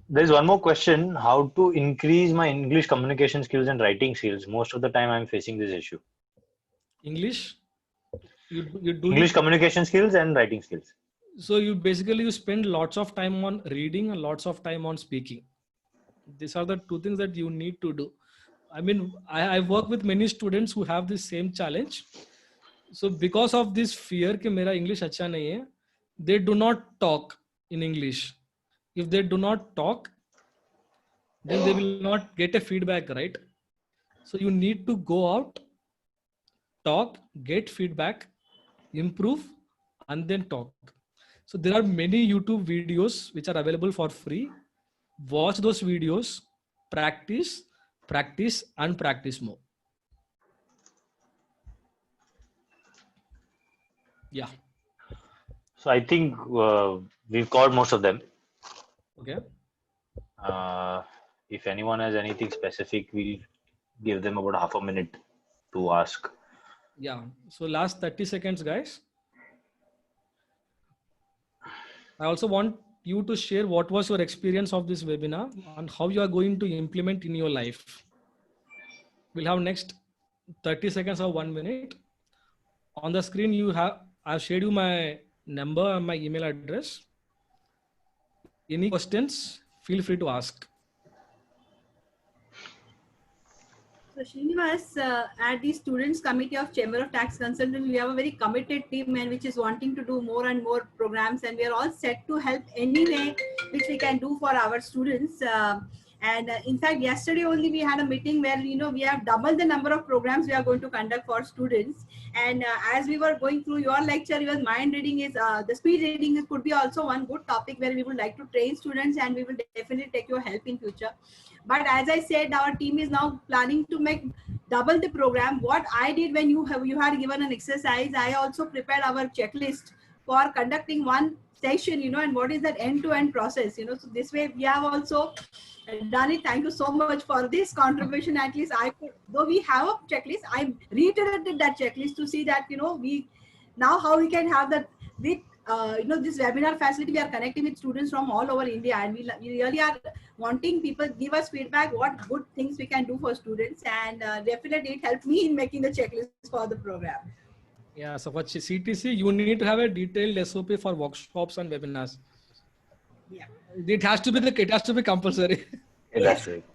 There's one more question. How to increase my English communication skills and writing skills? Most of the time I'm facing this issue. English? You do English communication skills and writing skills. So you spend lots of time on reading and lots of time on speaking. These are the two things that you need to do. I mean, I work with many students who have the same challenge. So because of this fear कि मेरा English अच्छा नहीं है, they do not talk in English. If they do not talk, then they will not get a feedback, right? So you need to go out, talk, get feedback, improve, and then talk. So there are many YouTube videos which are available for free. Watch those videos, practice, and practice more. Yeah. So I think we've covered most of them. Okay. If anyone has anything specific, we'll give them about half a minute to ask. Yeah. So last 30 seconds, guys. I also want you to share what was your experience of this webinar and how you are going to implement in your life. We'll have next 30 seconds or 1 minute. On the screen, I've shared you my number and my email address. Any questions, feel free to ask. So Srinivas, at the Students Committee of Chamber of Tax Consultants, we have a very committed team and which is wanting to do more and more programs, and we are all set to help any way which we can do for our students. In fact, yesterday only we had a meeting where, we have doubled the number of programs we are going to conduct for students. And as we were going through your lecture, your mind reading is, the speed reading could be also one good topic where we would like to train students, and we will definitely take your help in future. But as I said, our team is now planning to make double the program. What I did when you had given an exercise, I also prepared our checklist for conducting one session, and what is that end-to-end process, So this way we have also done it. Thank you so much for this contribution. At least though we have a checklist, I reiterated that checklist to see that, how we can have that with, this webinar facility. We are connecting with students from all over India, and we really are wanting people give us feedback, what good things we can do for students. And definitely it helped me in making the checklist for the program. Yeah, so for CTC, you need to have a detailed SOP for workshops and webinars. Yeah. It has to be compulsory. That's right.